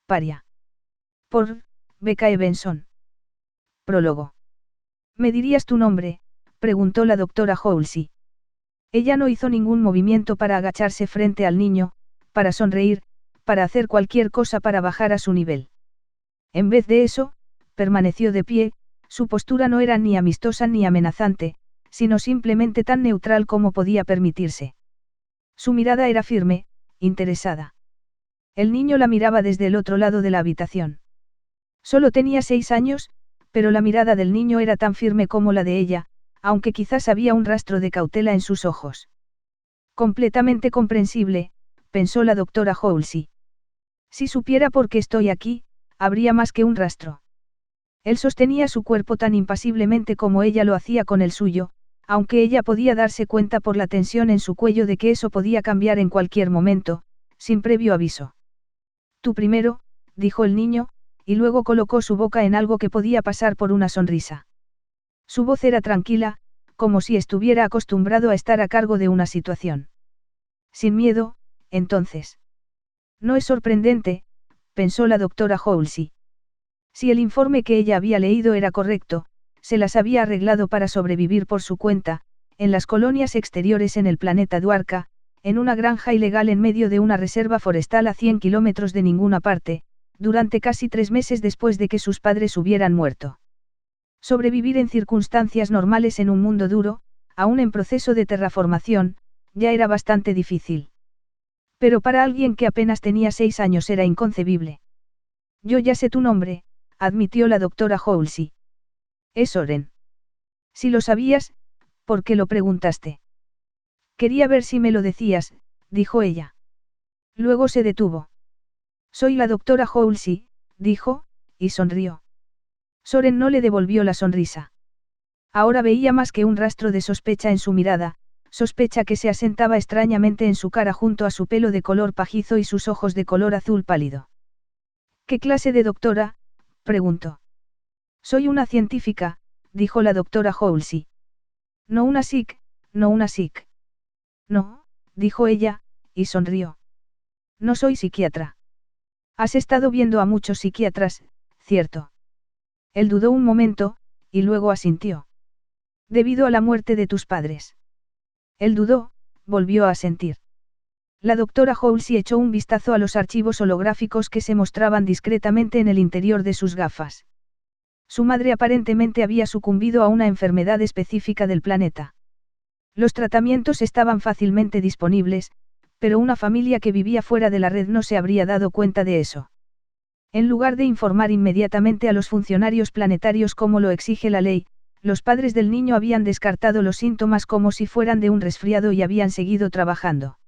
Paria. Por Becca Benson. Prólogo. ¿Me dirías tu nombre?, preguntó la doctora Halsey. Ella no hizo ningún movimiento para agacharse frente al niño, para sonreír, para hacer cualquier cosa para bajar a su nivel. En vez de eso, permaneció de pie, su postura no era ni amistosa ni amenazante, sino simplemente tan neutral como podía permitirse. Su mirada era firme, interesada. El niño la miraba desde el otro lado de la habitación. Solo tenía 6 años, pero la mirada del niño era tan firme como la de ella, aunque quizás había un rastro de cautela en sus ojos. Completamente comprensible, pensó la doctora Halsey. Si supiera por qué estoy aquí, habría más que un rastro. Él sostenía su cuerpo tan impasiblemente como ella lo hacía con el suyo, aunque ella podía darse cuenta por la tensión en su cuello de que eso podía cambiar en cualquier momento, sin previo aviso. Tú primero, dijo el niño, y luego colocó su boca en algo que podía pasar por una sonrisa. Su voz era tranquila, como si estuviera acostumbrado a estar a cargo de una situación. Sin miedo, entonces. No es sorprendente, pensó la doctora Halsey. Si el informe que ella había leído era correcto, se las había arreglado para sobrevivir por su cuenta, en las colonias exteriores en el planeta Duarca, en una granja ilegal en medio de una reserva forestal a 100 kilómetros de ninguna parte, durante casi 3 meses después de que sus padres hubieran muerto. Sobrevivir en circunstancias normales en un mundo duro, aún en proceso de terraformación, ya era bastante difícil. Pero para alguien que apenas tenía 6 años era inconcebible. Yo ya sé tu nombre, admitió la doctora Halsey. Es Oren. Si lo sabías, ¿por qué lo preguntaste? Quería ver si me lo decías, dijo ella. Luego se detuvo. Soy la doctora Halsey, dijo, y sonrió. Soren no le devolvió la sonrisa. Ahora veía más que un rastro de sospecha en su mirada, sospecha que se asentaba extrañamente en su cara junto a su pelo de color pajizo y sus ojos de color azul pálido. ¿Qué clase de doctora?, preguntó. Soy una científica, dijo la doctora Halsey. No una psic, no una psic. No, dijo ella, y sonrió. No soy psiquiatra. Has estado viendo a muchos psiquiatras, ¿cierto? Él dudó un momento, y luego asintió. Debido a la muerte de tus padres. Él dudó, volvió a asentir. La doctora Halsey echó un vistazo a los archivos holográficos que se mostraban discretamente en el interior de sus gafas. Su madre aparentemente había sucumbido a una enfermedad específica del planeta. Los tratamientos estaban fácilmente disponibles, pero una familia que vivía fuera de la red no se habría dado cuenta de eso. En lugar de informar inmediatamente a los funcionarios planetarios como lo exige la ley, los padres del niño habían descartado los síntomas como si fueran de un resfriado y habían seguido trabajando.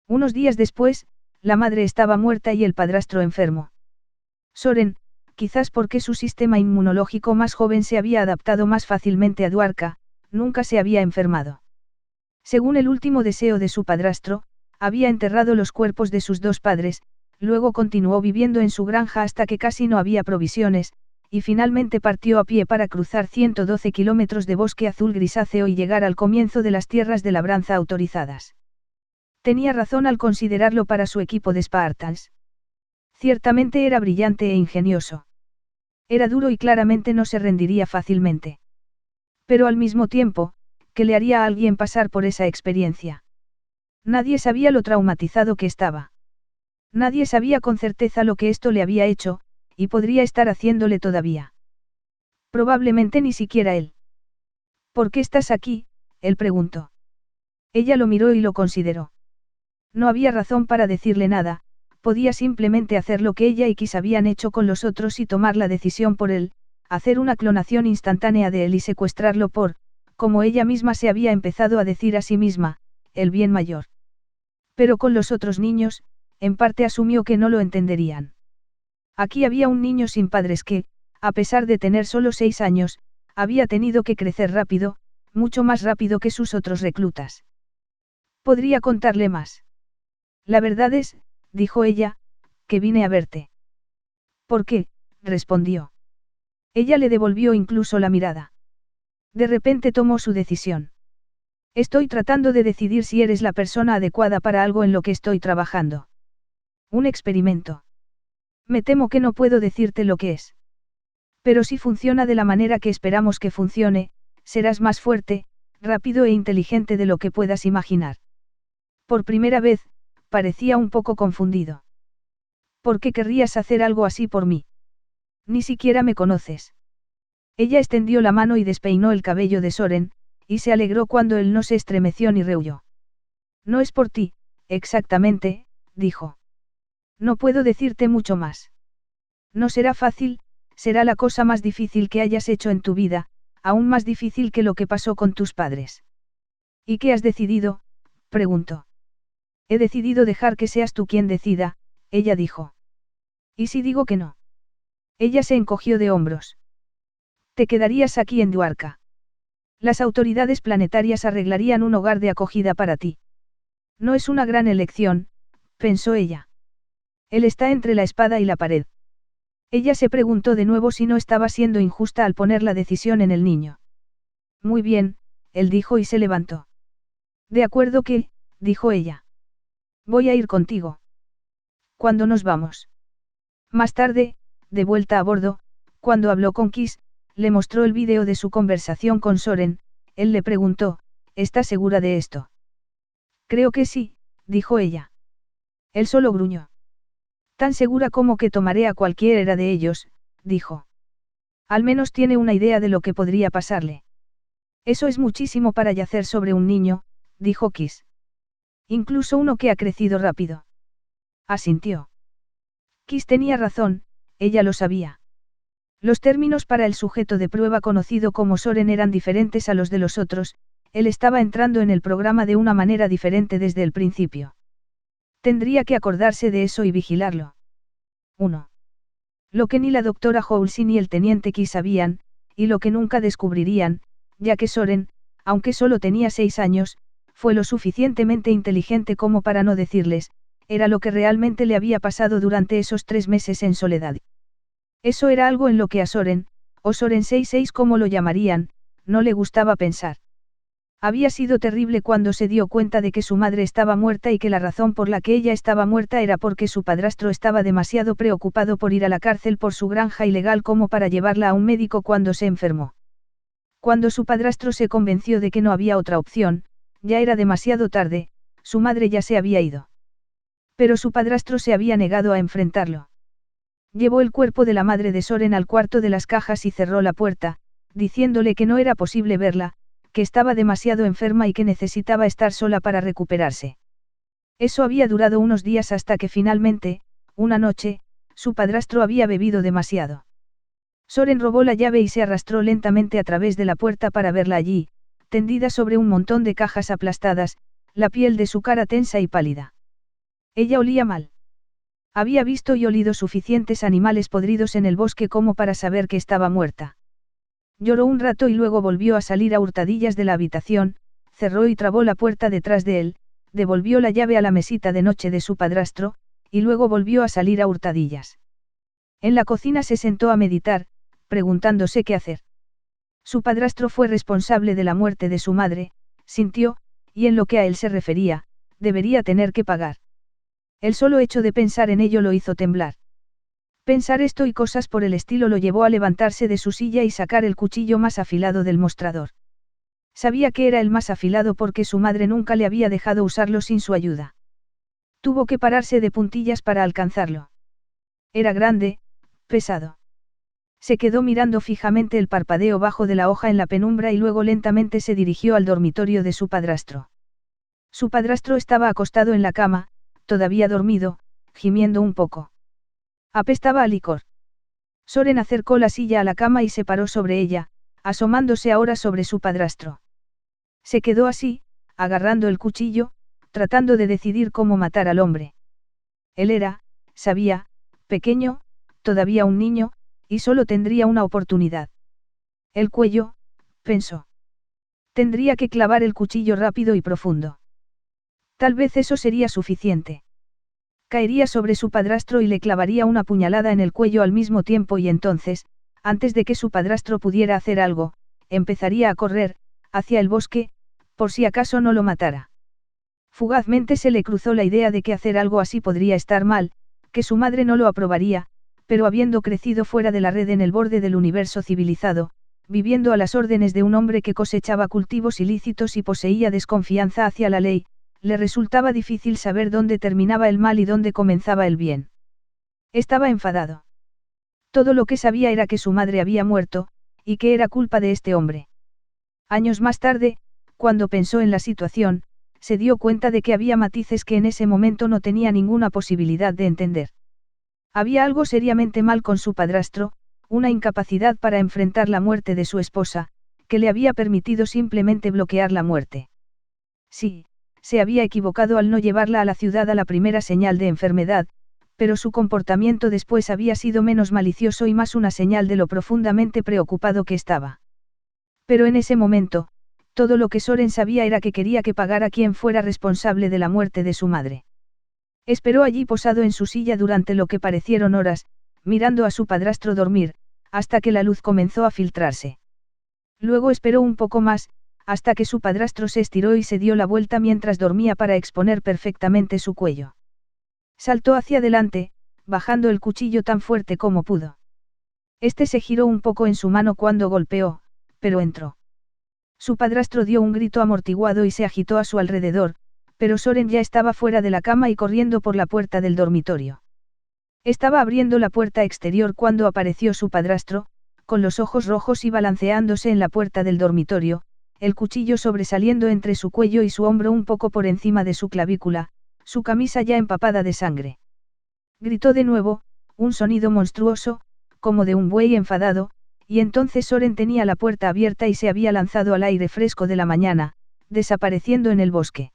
Unos días después, la madre estaba muerta y el padrastro enfermo. Soren, quizás porque su sistema inmunológico más joven se había adaptado más fácilmente a Duarca, nunca se había enfermado. Según el último deseo de su padrastro, había enterrado los cuerpos de sus 2 padres, luego continuó viviendo en su granja hasta que casi no había provisiones, y finalmente partió a pie para cruzar 112 kilómetros de bosque azul grisáceo y llegar al comienzo de las tierras de labranza autorizadas. Tenía razón al considerarlo para su equipo de Spartans. Ciertamente era brillante e ingenioso. Era duro y claramente no se rendiría fácilmente. Pero al mismo tiempo, ¿qué le haría a alguien pasar por esa experiencia? Nadie sabía lo traumatizado que estaba. Nadie sabía con certeza lo que esto le había hecho, y podría estar haciéndole todavía. Probablemente ni siquiera él. ¿Por qué estás aquí?, él preguntó. Ella lo miró y lo consideró. No había razón para decirle nada, podía simplemente hacer lo que ella y Kiss habían hecho con los otros y tomar la decisión por él, hacer una clonación instantánea de él y secuestrarlo por, como ella misma se había empezado a decir a sí misma, el bien mayor. Pero con los otros niños, en parte asumió que no lo entenderían. Aquí había un niño sin padres que, a pesar de tener solo 6 años, había tenido que crecer rápido, mucho más rápido que sus otros reclutas. Podría contarle más. La verdad es, dijo ella, que vine a verte. ¿Por qué?, respondió. Ella le devolvió incluso la mirada. De repente tomó su decisión. Estoy tratando de decidir si eres la persona adecuada para algo en lo que estoy trabajando. Un experimento. Me temo que no puedo decirte lo que es. Pero si funciona de la manera que esperamos que funcione, serás más fuerte, rápido e inteligente de lo que puedas imaginar. Por primera vez, parecía un poco confundido. ¿Por qué querrías hacer algo así por mí? Ni siquiera me conoces. Ella extendió la mano y despeinó el cabello de Soren, y se alegró cuando él no se estremeció ni rehuyó. No es por ti, exactamente, dijo. No puedo decirte mucho más. No será fácil, será la cosa más difícil que hayas hecho en tu vida, aún más difícil que lo que pasó con tus padres. ¿Y qué has decidido? Preguntó. He decidido dejar que seas tú quien decida, ella dijo. ¿Y si digo que no? Ella se encogió de hombros. Te quedarías aquí en Duarca. Las autoridades planetarias arreglarían un hogar de acogida para ti. No es una gran elección, pensó ella. Él está entre la espada y la pared. Ella se preguntó de nuevo si no estaba siendo injusta al poner la decisión en el niño. Muy bien, él dijo y se levantó. De acuerdo que, dijo ella. Voy a ir contigo. ¿Cuándo nos vamos? Más tarde, de vuelta a bordo, cuando habló con Kiss, le mostró el vídeo de su conversación con Soren, él le preguntó, ¿estás segura de esto? Creo que sí, dijo ella. Él solo gruñó. Tan segura como que tomaré a cualquiera de ellos, dijo. Al menos tiene una idea de lo que podría pasarle. Eso es muchísimo para yacer sobre un niño, dijo Kiss. Incluso uno que ha crecido rápido. Asintió. Kiss tenía razón, ella lo sabía. Los términos para el sujeto de prueba conocido como Soren eran diferentes a los de los otros, él estaba entrando en el programa de una manera diferente desde el principio. Tendría que acordarse de eso y vigilarlo. 1. Lo que ni la doctora Halsey ni el teniente Kiss sabían, y lo que nunca descubrirían, ya que Soren, aunque solo tenía 6 años, fue lo suficientemente inteligente como para no decirles, era lo que realmente le había pasado durante esos 3 meses en soledad. Eso era algo en lo que a Soren, o Soren 66 como lo llamarían, no le gustaba pensar. Había sido terrible cuando se dio cuenta de que su madre estaba muerta y que la razón por la que ella estaba muerta era porque su padrastro estaba demasiado preocupado por ir a la cárcel por su granja ilegal como para llevarla a un médico cuando se enfermó. Cuando su padrastro se convenció de que no había otra opción, ya era demasiado tarde, su madre ya se había ido. Pero su padrastro se había negado a enfrentarlo. Llevó el cuerpo de la madre de Soren al cuarto de las cajas y cerró la puerta, diciéndole que no era posible verla, que estaba demasiado enferma y que necesitaba estar sola para recuperarse. Eso había durado unos días hasta que finalmente, una noche, su padrastro había bebido demasiado. Soren robó la llave y se arrastró lentamente a través de la puerta para verla allí, tendida sobre un montón de cajas aplastadas, la piel de su cara tensa y pálida. Ella olía mal. Había visto y olido suficientes animales podridos en el bosque como para saber que estaba muerta. Lloró un rato y luego volvió a salir a hurtadillas de la habitación, cerró y trabó la puerta detrás de él, devolvió la llave a la mesita de noche de su padrastro, y luego volvió a salir a hurtadillas. En la cocina se sentó a meditar, preguntándose qué hacer. Su padrastro fue responsable de la muerte de su madre, sintió, y en lo que a él se refería, debería tener que pagar. El solo hecho de pensar en ello lo hizo temblar. Pensar esto y cosas por el estilo lo llevó a levantarse de su silla y sacar el cuchillo más afilado del mostrador. Sabía que era el más afilado porque su madre nunca le había dejado usarlo sin su ayuda. Tuvo que pararse de puntillas para alcanzarlo. Era grande, pesado. Se quedó mirando fijamente el parpadeo bajo de la hoja en la penumbra y luego lentamente se dirigió al dormitorio de su padrastro. Su padrastro estaba acostado en la cama, todavía dormido, gimiendo un poco. Apestaba a licor. Soren acercó la silla a la cama y se paró sobre ella, asomándose ahora sobre su padrastro. Se quedó así, agarrando el cuchillo, tratando de decidir cómo matar al hombre. Él era, sabía, pequeño, todavía un niño, y solo tendría una oportunidad. El cuello, pensó. Tendría que clavar el cuchillo rápido y profundo. Tal vez eso sería suficiente. Caería sobre su padrastro y le clavaría una puñalada en el cuello al mismo tiempo y entonces, antes de que su padrastro pudiera hacer algo, empezaría a correr, hacia el bosque, por si acaso no lo matara. Fugazmente se le cruzó la idea de que hacer algo así podría estar mal, que su madre no lo aprobaría, pero habiendo crecido fuera de la red en el borde del universo civilizado, viviendo a las órdenes de un hombre que cosechaba cultivos ilícitos y poseía desconfianza hacia la ley, le resultaba difícil saber dónde terminaba el mal y dónde comenzaba el bien. Estaba enfadado. Todo lo que sabía era que su madre había muerto, y que era culpa de este hombre. Años más tarde, cuando pensó en la situación, se dio cuenta de que había matices que en ese momento no tenía ninguna posibilidad de entender. Había algo seriamente mal con su padrastro, una incapacidad para enfrentar la muerte de su esposa, que le había permitido simplemente bloquear la muerte. Sí, se había equivocado al no llevarla a la ciudad a la primera señal de enfermedad, pero su comportamiento después había sido menos malicioso y más una señal de lo profundamente preocupado que estaba. Pero en ese momento, todo lo que Soren sabía era que quería que pagara quien fuera responsable de la muerte de su madre. Esperó allí posado en su silla durante lo que parecieron horas, mirando a su padrastro dormir, hasta que la luz comenzó a filtrarse. Luego esperó un poco más, hasta que su padrastro se estiró y se dio la vuelta mientras dormía para exponer perfectamente su cuello. Saltó hacia adelante, bajando el cuchillo tan fuerte como pudo. Este se giró un poco en su mano cuando golpeó, pero entró. Su padrastro dio un grito amortiguado y se agitó a su alrededor, pero Soren ya estaba fuera de la cama y corriendo por la puerta del dormitorio. Estaba abriendo la puerta exterior cuando apareció su padrastro, con los ojos rojos y balanceándose en la puerta del dormitorio, el cuchillo sobresaliendo entre su cuello y su hombro un poco por encima de su clavícula, su camisa ya empapada de sangre. Gritó de nuevo, un sonido monstruoso, como de un buey enfadado, y entonces Soren tenía la puerta abierta y se había lanzado al aire fresco de la mañana, desapareciendo en el bosque.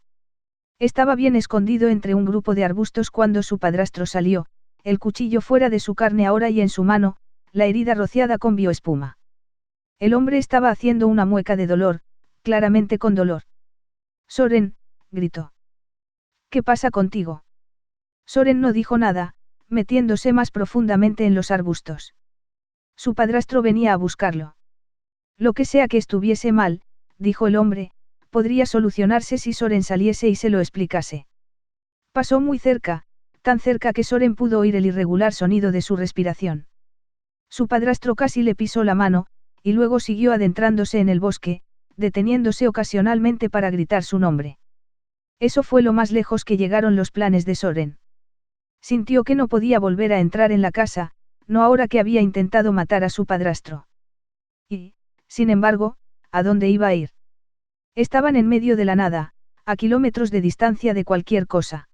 Estaba bien escondido entre un grupo de arbustos cuando su padrastro salió, el cuchillo fuera de su carne ahora y en su mano, la herida rociada con bioespuma. El hombre estaba haciendo una mueca de dolor, claramente con dolor. Soren, gritó. ¿Qué pasa contigo? Soren no dijo nada, metiéndose más profundamente en los arbustos. Su padrastro venía a buscarlo. Lo que sea que estuviese mal, dijo el hombre, podría solucionarse si Soren saliese y se lo explicase. Pasó muy cerca, tan cerca que Soren pudo oír el irregular sonido de su respiración. Su padrastro casi le pisó la mano, y luego siguió adentrándose en el bosque, deteniéndose ocasionalmente para gritar su nombre. Eso fue lo más lejos que llegaron los planes de Soren. Sintió que no podía volver a entrar en la casa, no ahora que había intentado matar a su padrastro. Y, sin embargo, ¿a dónde iba a ir? Estaban en medio de la nada, a kilómetros de distancia de cualquier cosa.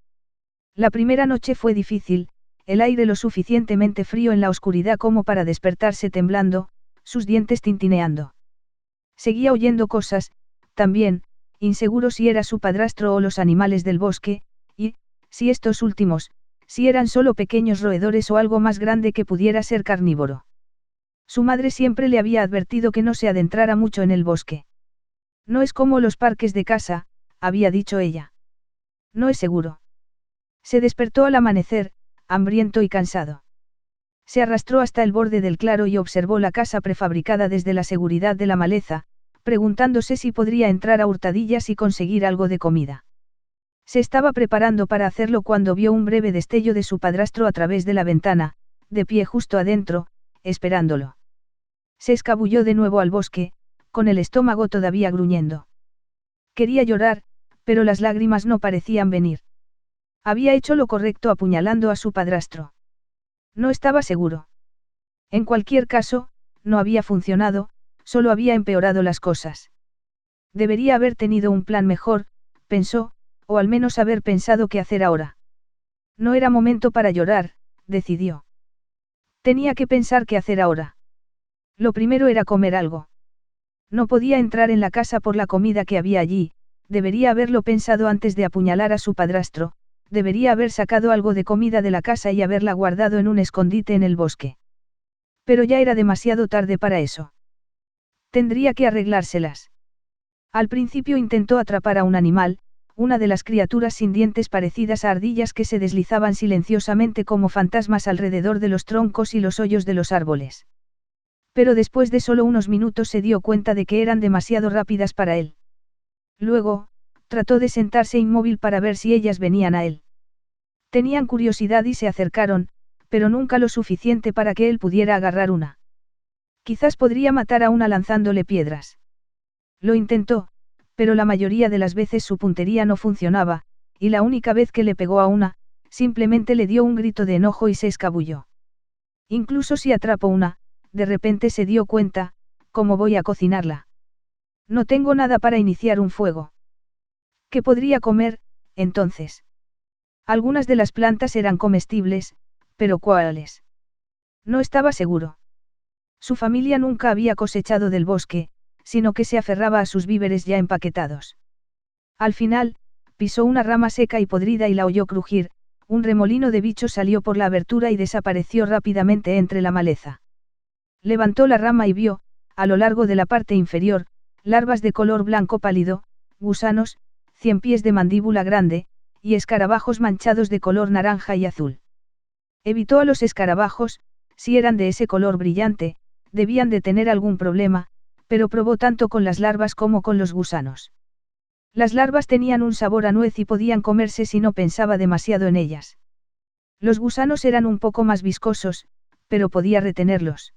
La primera noche fue difícil, el aire lo suficientemente frío en la oscuridad como para despertarse temblando, sus dientes tintineando. Seguía oyendo cosas, también, inseguro si era su padrastro o los animales del bosque, y, si estos últimos, si eran solo pequeños roedores o algo más grande que pudiera ser carnívoro. Su madre siempre le había advertido que no se adentrara mucho en el bosque. No es como los parques de casa, había dicho ella. No es seguro. Se despertó al amanecer, hambriento y cansado. Se arrastró hasta el borde del claro y observó la casa prefabricada desde la seguridad de la maleza, preguntándose si podría entrar a hurtadillas y conseguir algo de comida. Se estaba preparando para hacerlo cuando vio un breve destello de su padrastro a través de la ventana, de pie justo adentro, esperándolo. Se escabulló de nuevo al bosque, con el estómago todavía gruñendo. Quería llorar, pero las lágrimas no parecían venir. Había hecho lo correcto apuñalando a su padrastro. No estaba seguro. En cualquier caso, no había funcionado, solo había empeorado las cosas. Debería haber tenido un plan mejor, pensó, o al menos haber pensado qué hacer ahora. No era momento para llorar, decidió. Tenía que pensar qué hacer ahora. Lo primero era comer algo. No podía entrar en la casa por la comida que había allí, debería haberlo pensado antes de apuñalar a su padrastro, debería haber sacado algo de comida de la casa y haberla guardado en un escondite en el bosque. Pero ya era demasiado tarde para eso. Tendría que arreglárselas. Al principio intentó atrapar a un animal, una de las criaturas sin dientes parecidas a ardillas que se deslizaban silenciosamente como fantasmas alrededor de los troncos y los hoyos de los árboles. Pero después de solo unos minutos se dio cuenta de que eran demasiado rápidas para él. Luego, trató de sentarse inmóvil para ver si ellas venían a él. Tenían curiosidad y se acercaron, pero nunca lo suficiente para que él pudiera agarrar una. Quizás podría matar a una lanzándole piedras. Lo intentó, pero la mayoría de las veces su puntería no funcionaba, y la única vez que le pegó a una, simplemente le dio un grito de enojo y se escabulló. Incluso si atrapó una, de repente se dio cuenta, ¿cómo voy a cocinarla? No tengo nada para iniciar un fuego. ¿Qué podría comer, entonces? Algunas de las plantas eran comestibles, pero ¿cuáles? No estaba seguro. Su familia nunca había cosechado del bosque, sino que se aferraba a sus víveres ya empaquetados. Al final, pisó una rama seca y podrida y la oyó crujir, un remolino de bichos salió por la abertura y desapareció rápidamente entre la maleza. Levantó la rama y vio, a lo largo de la parte inferior, larvas de color blanco pálido, gusanos, 100 pies de mandíbula grande, y escarabajos manchados de color naranja y azul. Evitó a los escarabajos, si eran de ese color brillante, debían de tener algún problema, pero probó tanto con las larvas como con los gusanos. Las larvas tenían un sabor a nuez y podían comerse si no pensaba demasiado en ellas. Los gusanos eran un poco más viscosos, pero podía retenerlos.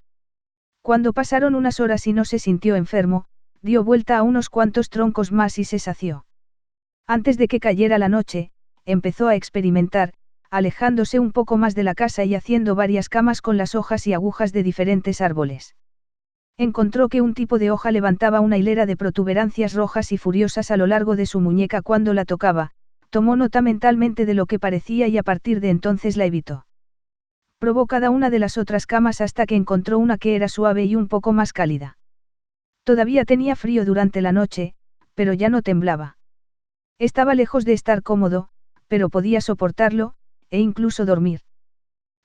Cuando pasaron unas horas y no se sintió enfermo, dio vuelta a unos cuantos troncos más y se sació. Antes de que cayera la noche, empezó a experimentar, alejándose un poco más de la casa y haciendo varias camas con las hojas y agujas de diferentes árboles. Encontró que un tipo de hoja levantaba una hilera de protuberancias rojas y furiosas a lo largo de su muñeca cuando la tocaba, tomó nota mentalmente de lo que parecía y a partir de entonces la evitó. Probó cada una de las otras camas hasta que encontró una que era suave y un poco más cálida. Todavía tenía frío durante la noche, pero ya no temblaba. Estaba lejos de estar cómodo, pero podía soportarlo, e incluso dormir.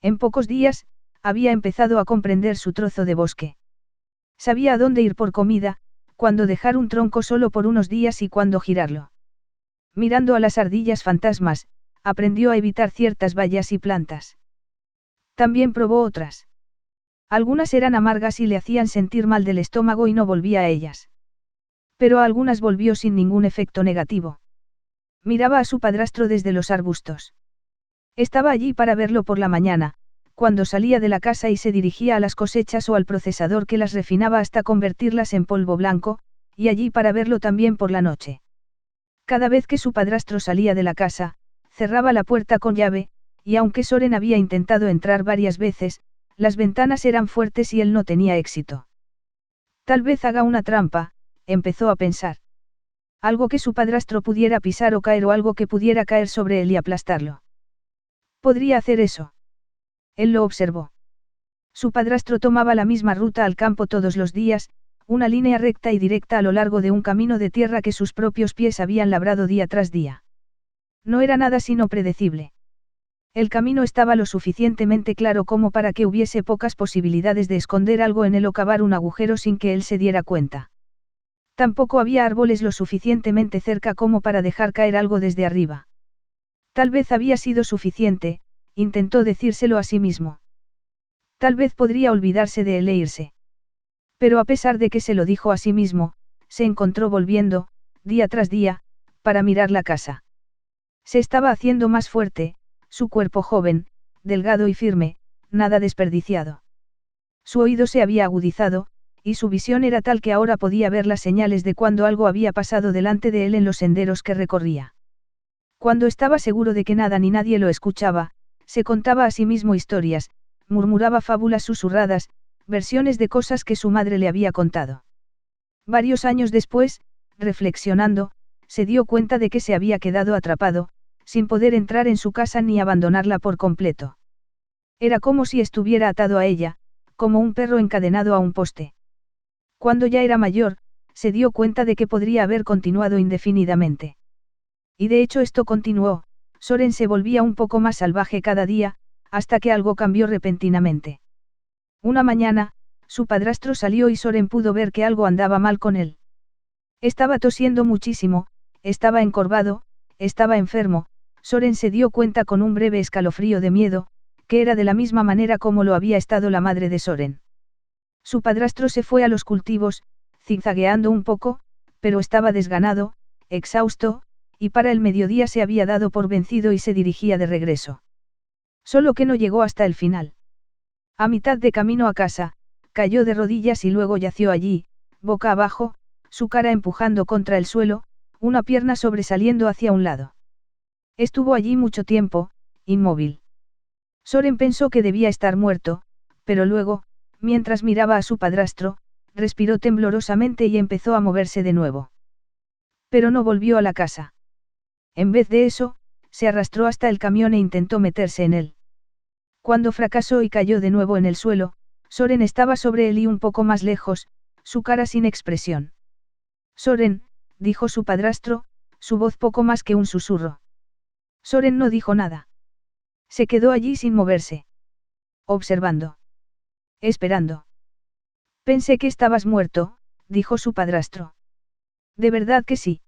En pocos días, había empezado a comprender su trozo de bosque. Sabía a dónde ir por comida, cuándo dejar un tronco solo por unos días y cuándo girarlo. Mirando a las ardillas fantasmas, aprendió a evitar ciertas bayas y plantas. También probó otras. Algunas eran amargas y le hacían sentir mal del estómago y no volvía a ellas. Pero a algunas volvió sin ningún efecto negativo. Miraba a su padrastro desde los arbustos. Estaba allí para verlo por la mañana, cuando salía de la casa y se dirigía a las cosechas o al procesador que las refinaba hasta convertirlas en polvo blanco, y allí para verlo también por la noche. Cada vez que su padrastro salía de la casa, cerraba la puerta con llave, y aunque Soren había intentado entrar varias veces, las ventanas eran fuertes y él no tenía éxito. Tal vez haga una trampa, empezó a pensar. Algo que su padrastro pudiera pisar o caer o algo que pudiera caer sobre él y aplastarlo. ¿Podría hacer eso? Él lo observó. Su padrastro tomaba la misma ruta al campo todos los días, una línea recta y directa a lo largo de un camino de tierra que sus propios pies habían labrado día tras día. No era nada sino predecible. El camino estaba lo suficientemente claro como para que hubiese pocas posibilidades de esconder algo en él o cavar un agujero sin que él se diera cuenta. Tampoco había árboles lo suficientemente cerca como para dejar caer algo desde arriba. Tal vez había sido suficiente, intentó decírselo a sí mismo. Tal vez podría olvidarse de él e irse. Pero a pesar de que se lo dijo a sí mismo, se encontró volviendo, día tras día, para mirar la casa. Se estaba haciendo más fuerte, su cuerpo joven, delgado y firme, nada desperdiciado. Su oído se había agudizado, y su visión era tal que ahora podía ver las señales de cuando algo había pasado delante de él en los senderos que recorría. Cuando estaba seguro de que nada ni nadie lo escuchaba, se contaba a sí mismo historias, murmuraba fábulas susurradas, versiones de cosas que su madre le había contado. Varios años después, reflexionando, se dio cuenta de que se había quedado atrapado, sin poder entrar en su casa ni abandonarla por completo. Era como si estuviera atado a ella, como un perro encadenado a un poste. Cuando ya era mayor, se dio cuenta de que podría haber continuado indefinidamente. Y de hecho esto continuó, Soren se volvía un poco más salvaje cada día, hasta que algo cambió repentinamente. Una mañana, su padrastro salió y Soren pudo ver que algo andaba mal con él. Estaba tosiendo muchísimo, estaba encorvado, estaba enfermo. Soren se dio cuenta con un breve escalofrío de miedo, que era de la misma manera como lo había estado la madre de Soren. Su padrastro se fue a los cultivos, zigzagueando un poco, pero estaba desganado, exhausto, y para el mediodía se había dado por vencido y se dirigía de regreso. Solo que no llegó hasta el final. A mitad de camino a casa, cayó de rodillas y luego yació allí, boca abajo, su cara empujando contra el suelo, una pierna sobresaliendo hacia un lado. Estuvo allí mucho tiempo, inmóvil. Soren pensó que debía estar muerto, pero luego, mientras miraba a su padrastro, respiró temblorosamente y empezó a moverse de nuevo. Pero no volvió a la casa. En vez de eso, se arrastró hasta el camión e intentó meterse en él. Cuando fracasó y cayó de nuevo en el suelo, Soren estaba sobre él y un poco más lejos, su cara sin expresión. Soren, dijo su padrastro, su voz poco más que un susurro. Soren no dijo nada. Se quedó allí sin moverse. Observando. Esperando. Pensé que estabas muerto, dijo su padrastro. ¿De verdad que sí?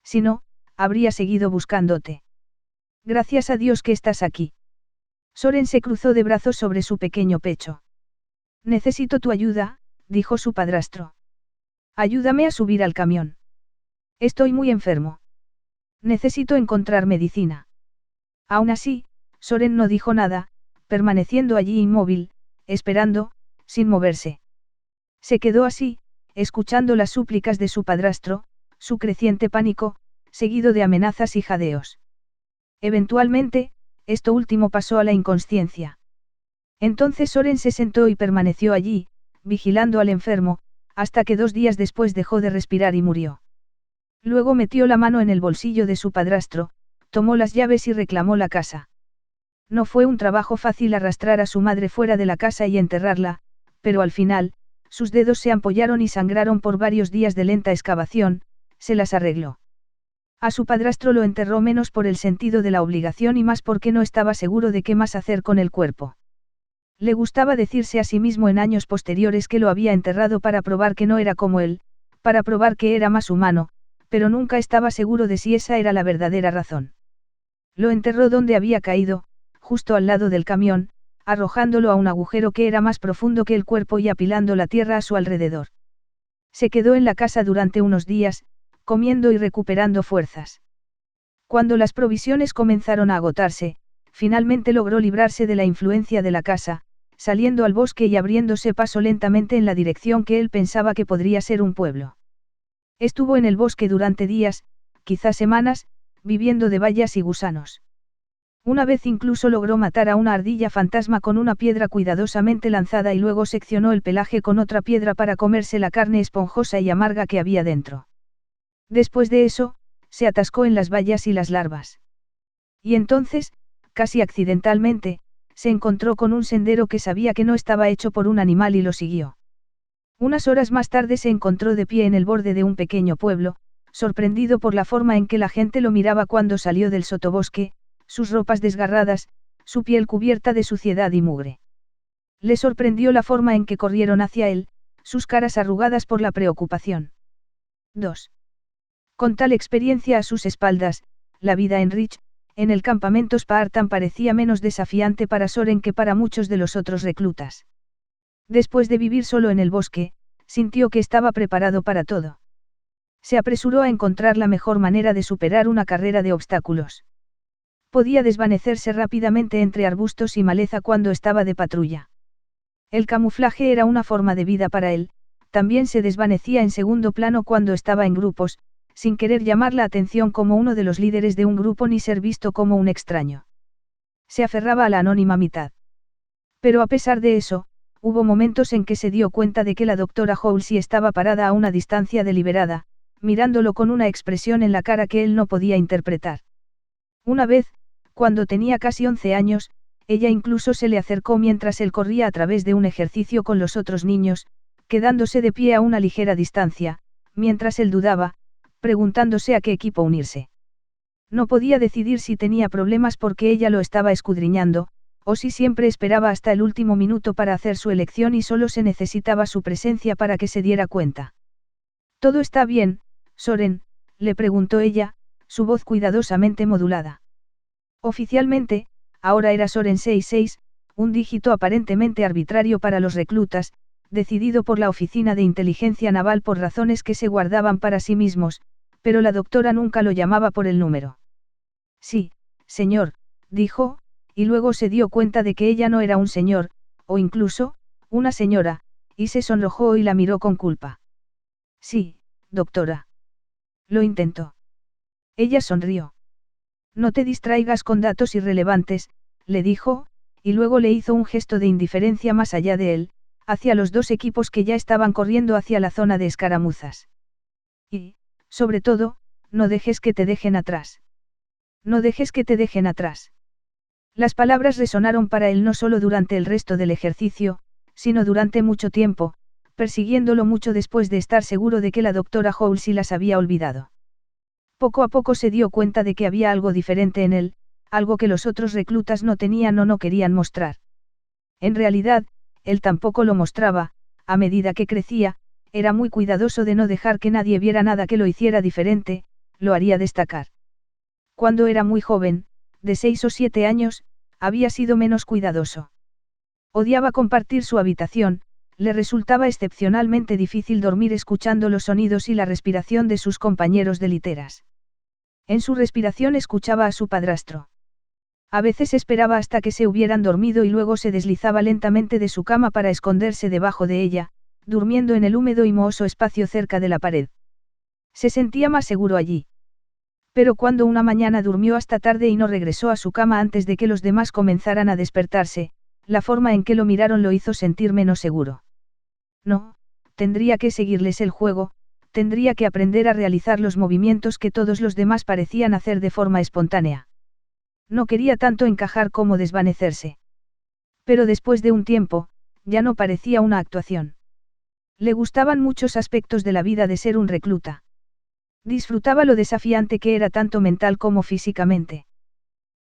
Si no, habría seguido buscándote. Gracias a Dios que estás aquí. Soren se cruzó de brazos sobre su pequeño pecho. Necesito tu ayuda, dijo su padrastro. Ayúdame a subir al camión. Estoy muy enfermo. Necesito encontrar medicina. Aún así, Soren no dijo nada, permaneciendo allí inmóvil, esperando, sin moverse. Se quedó así, escuchando las súplicas de su padrastro, su creciente pánico, seguido de amenazas y jadeos. Eventualmente, esto último pasó a la inconsciencia. Entonces Soren se sentó y permaneció allí, vigilando al enfermo, hasta que 2 días después dejó de respirar y murió. Luego metió la mano en el bolsillo de su padrastro, tomó las llaves y reclamó la casa. No fue un trabajo fácil arrastrar a su madre fuera de la casa y enterrarla, pero al final, sus dedos se ampollaron y sangraron por varios días de lenta excavación, se las arregló. A su padrastro lo enterró menos por el sentido de la obligación y más porque no estaba seguro de qué más hacer con el cuerpo. Le gustaba decirse a sí mismo en años posteriores que lo había enterrado para probar que no era como él, para probar que era más humano, pero nunca estaba seguro de si esa era la verdadera razón. Lo enterró donde había caído, justo al lado del camión, arrojándolo a un agujero que era más profundo que el cuerpo y apilando la tierra a su alrededor. Se quedó en la casa durante unos días, comiendo y recuperando fuerzas. Cuando las provisiones comenzaron a agotarse, finalmente logró librarse de la influencia de la casa, saliendo al bosque y abriéndose paso lentamente en la dirección que él pensaba que podría ser un pueblo. Estuvo en el bosque durante días, quizás semanas, viviendo de bayas y gusanos. Una vez incluso logró matar a una ardilla fantasma con una piedra cuidadosamente lanzada y luego seccionó el pelaje con otra piedra para comerse la carne esponjosa y amarga que había dentro. Después de eso, se atascó en las bayas y las larvas. Y entonces, casi accidentalmente, se encontró con un sendero que sabía que no estaba hecho por un animal y lo siguió. Unas horas más tarde se encontró de pie en el borde de un pequeño pueblo, sorprendido por la forma en que la gente lo miraba cuando salió del sotobosque, sus ropas desgarradas, su piel cubierta de suciedad y mugre. Le sorprendió la forma en que corrieron hacia él, sus caras arrugadas por la preocupación. 2. Con tal experiencia a sus espaldas, la vida en Rich, en el campamento Spartan parecía menos desafiante para Soren que para muchos de los otros reclutas. Después de vivir solo en el bosque, sintió que estaba preparado para todo. Se apresuró a encontrar la mejor manera de superar una carrera de obstáculos. Podía desvanecerse rápidamente entre arbustos y maleza cuando estaba de patrulla. El camuflaje era una forma de vida para él, también se desvanecía en segundo plano cuando estaba en grupos, sin querer llamar la atención como uno de los líderes de un grupo ni ser visto como un extraño. Se aferraba a la anónima mitad. Pero a pesar de eso, hubo momentos en que se dio cuenta de que la doctora Halsey estaba parada a una distancia deliberada, mirándolo con una expresión en la cara que él no podía interpretar. Una vez, cuando tenía casi 11 años, ella incluso se le acercó mientras él corría a través de un ejercicio con los otros niños, quedándose de pie a una ligera distancia, mientras él dudaba, preguntándose a qué equipo unirse. No podía decidir si tenía problemas porque ella lo estaba escudriñando, o si siempre esperaba hasta el último minuto para hacer su elección y solo se necesitaba su presencia para que se diera cuenta. «¿Todo está bien, Soren?», le preguntó ella, su voz cuidadosamente modulada. Oficialmente, ahora era Soren 66, un dígito aparentemente arbitrario para los reclutas, decidido por la Oficina de Inteligencia Naval por razones que se guardaban para sí mismos, pero la doctora nunca lo llamaba por el número. «Sí, señor», dijo, y luego se dio cuenta de que ella no era un señor, o incluso, una señora, y se sonrojó y la miró con culpa. Sí, doctora. Lo intentó. Ella sonrió. No te distraigas con datos irrelevantes, le dijo, y luego le hizo un gesto de indiferencia más allá de él, hacia los dos equipos que ya estaban corriendo hacia la zona de escaramuzas. Y, sobre todo, no dejes que te dejen atrás. No dejes que te dejen atrás. Las palabras resonaron para él no solo durante el resto del ejercicio, sino durante mucho tiempo, persiguiéndolo mucho después de estar seguro de que la doctora Halsey las había olvidado. Poco a poco se dio cuenta de que había algo diferente en él, algo que los otros reclutas no tenían o no querían mostrar. En realidad, él tampoco lo mostraba, a medida que crecía, era muy cuidadoso de no dejar que nadie viera nada que lo hiciera diferente, lo haría destacar. Cuando era muy joven, de 6 o 7 años, había sido menos cuidadoso. Odiaba compartir su habitación, le resultaba excepcionalmente difícil dormir escuchando los sonidos y la respiración de sus compañeros de literas. En su respiración escuchaba a su padrastro. A veces esperaba hasta que se hubieran dormido y luego se deslizaba lentamente de su cama para esconderse debajo de ella, durmiendo en el húmedo y mohoso espacio cerca de la pared. Se sentía más seguro allí. Pero cuando una mañana durmió hasta tarde y no regresó a su cama antes de que los demás comenzaran a despertarse, la forma en que lo miraron lo hizo sentir menos seguro. No, tendría que seguirles el juego, tendría que aprender a realizar los movimientos que todos los demás parecían hacer de forma espontánea. No quería tanto encajar como desvanecerse. Pero después de un tiempo, ya no parecía una actuación. Le gustaban muchos aspectos de la vida de ser un recluta. Disfrutaba lo desafiante que era tanto mental como físicamente.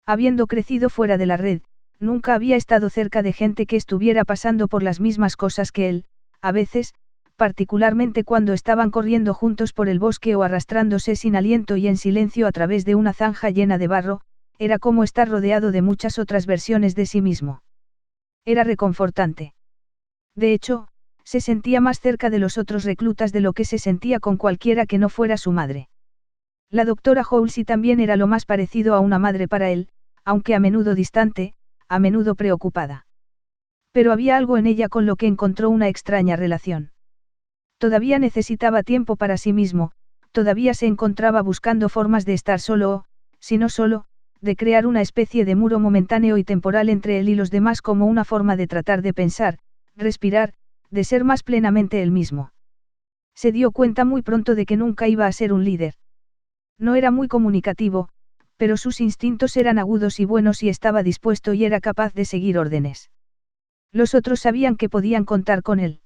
Habiendo crecido fuera de la red, nunca había estado cerca de gente que estuviera pasando por las mismas cosas que él, a veces, particularmente cuando estaban corriendo juntos por el bosque o arrastrándose sin aliento y en silencio a través de una zanja llena de barro, era como estar rodeado de muchas otras versiones de sí mismo. Era reconfortante. De hecho, se sentía más cerca de los otros reclutas de lo que se sentía con cualquiera que no fuera su madre. La doctora Halsey también era lo más parecido a una madre para él, aunque a menudo distante, a menudo preocupada. Pero había algo en ella con lo que encontró una extraña relación. Todavía necesitaba tiempo para sí mismo, todavía se encontraba buscando formas de estar solo o, si no solo, de crear una especie de muro momentáneo y temporal entre él y los demás como una forma de tratar de pensar, respirar, de ser más plenamente él mismo. Se dio cuenta muy pronto de que nunca iba a ser un líder. No era muy comunicativo, pero sus instintos eran agudos y buenos y estaba dispuesto y era capaz de seguir órdenes. Los otros sabían que podían contar con él.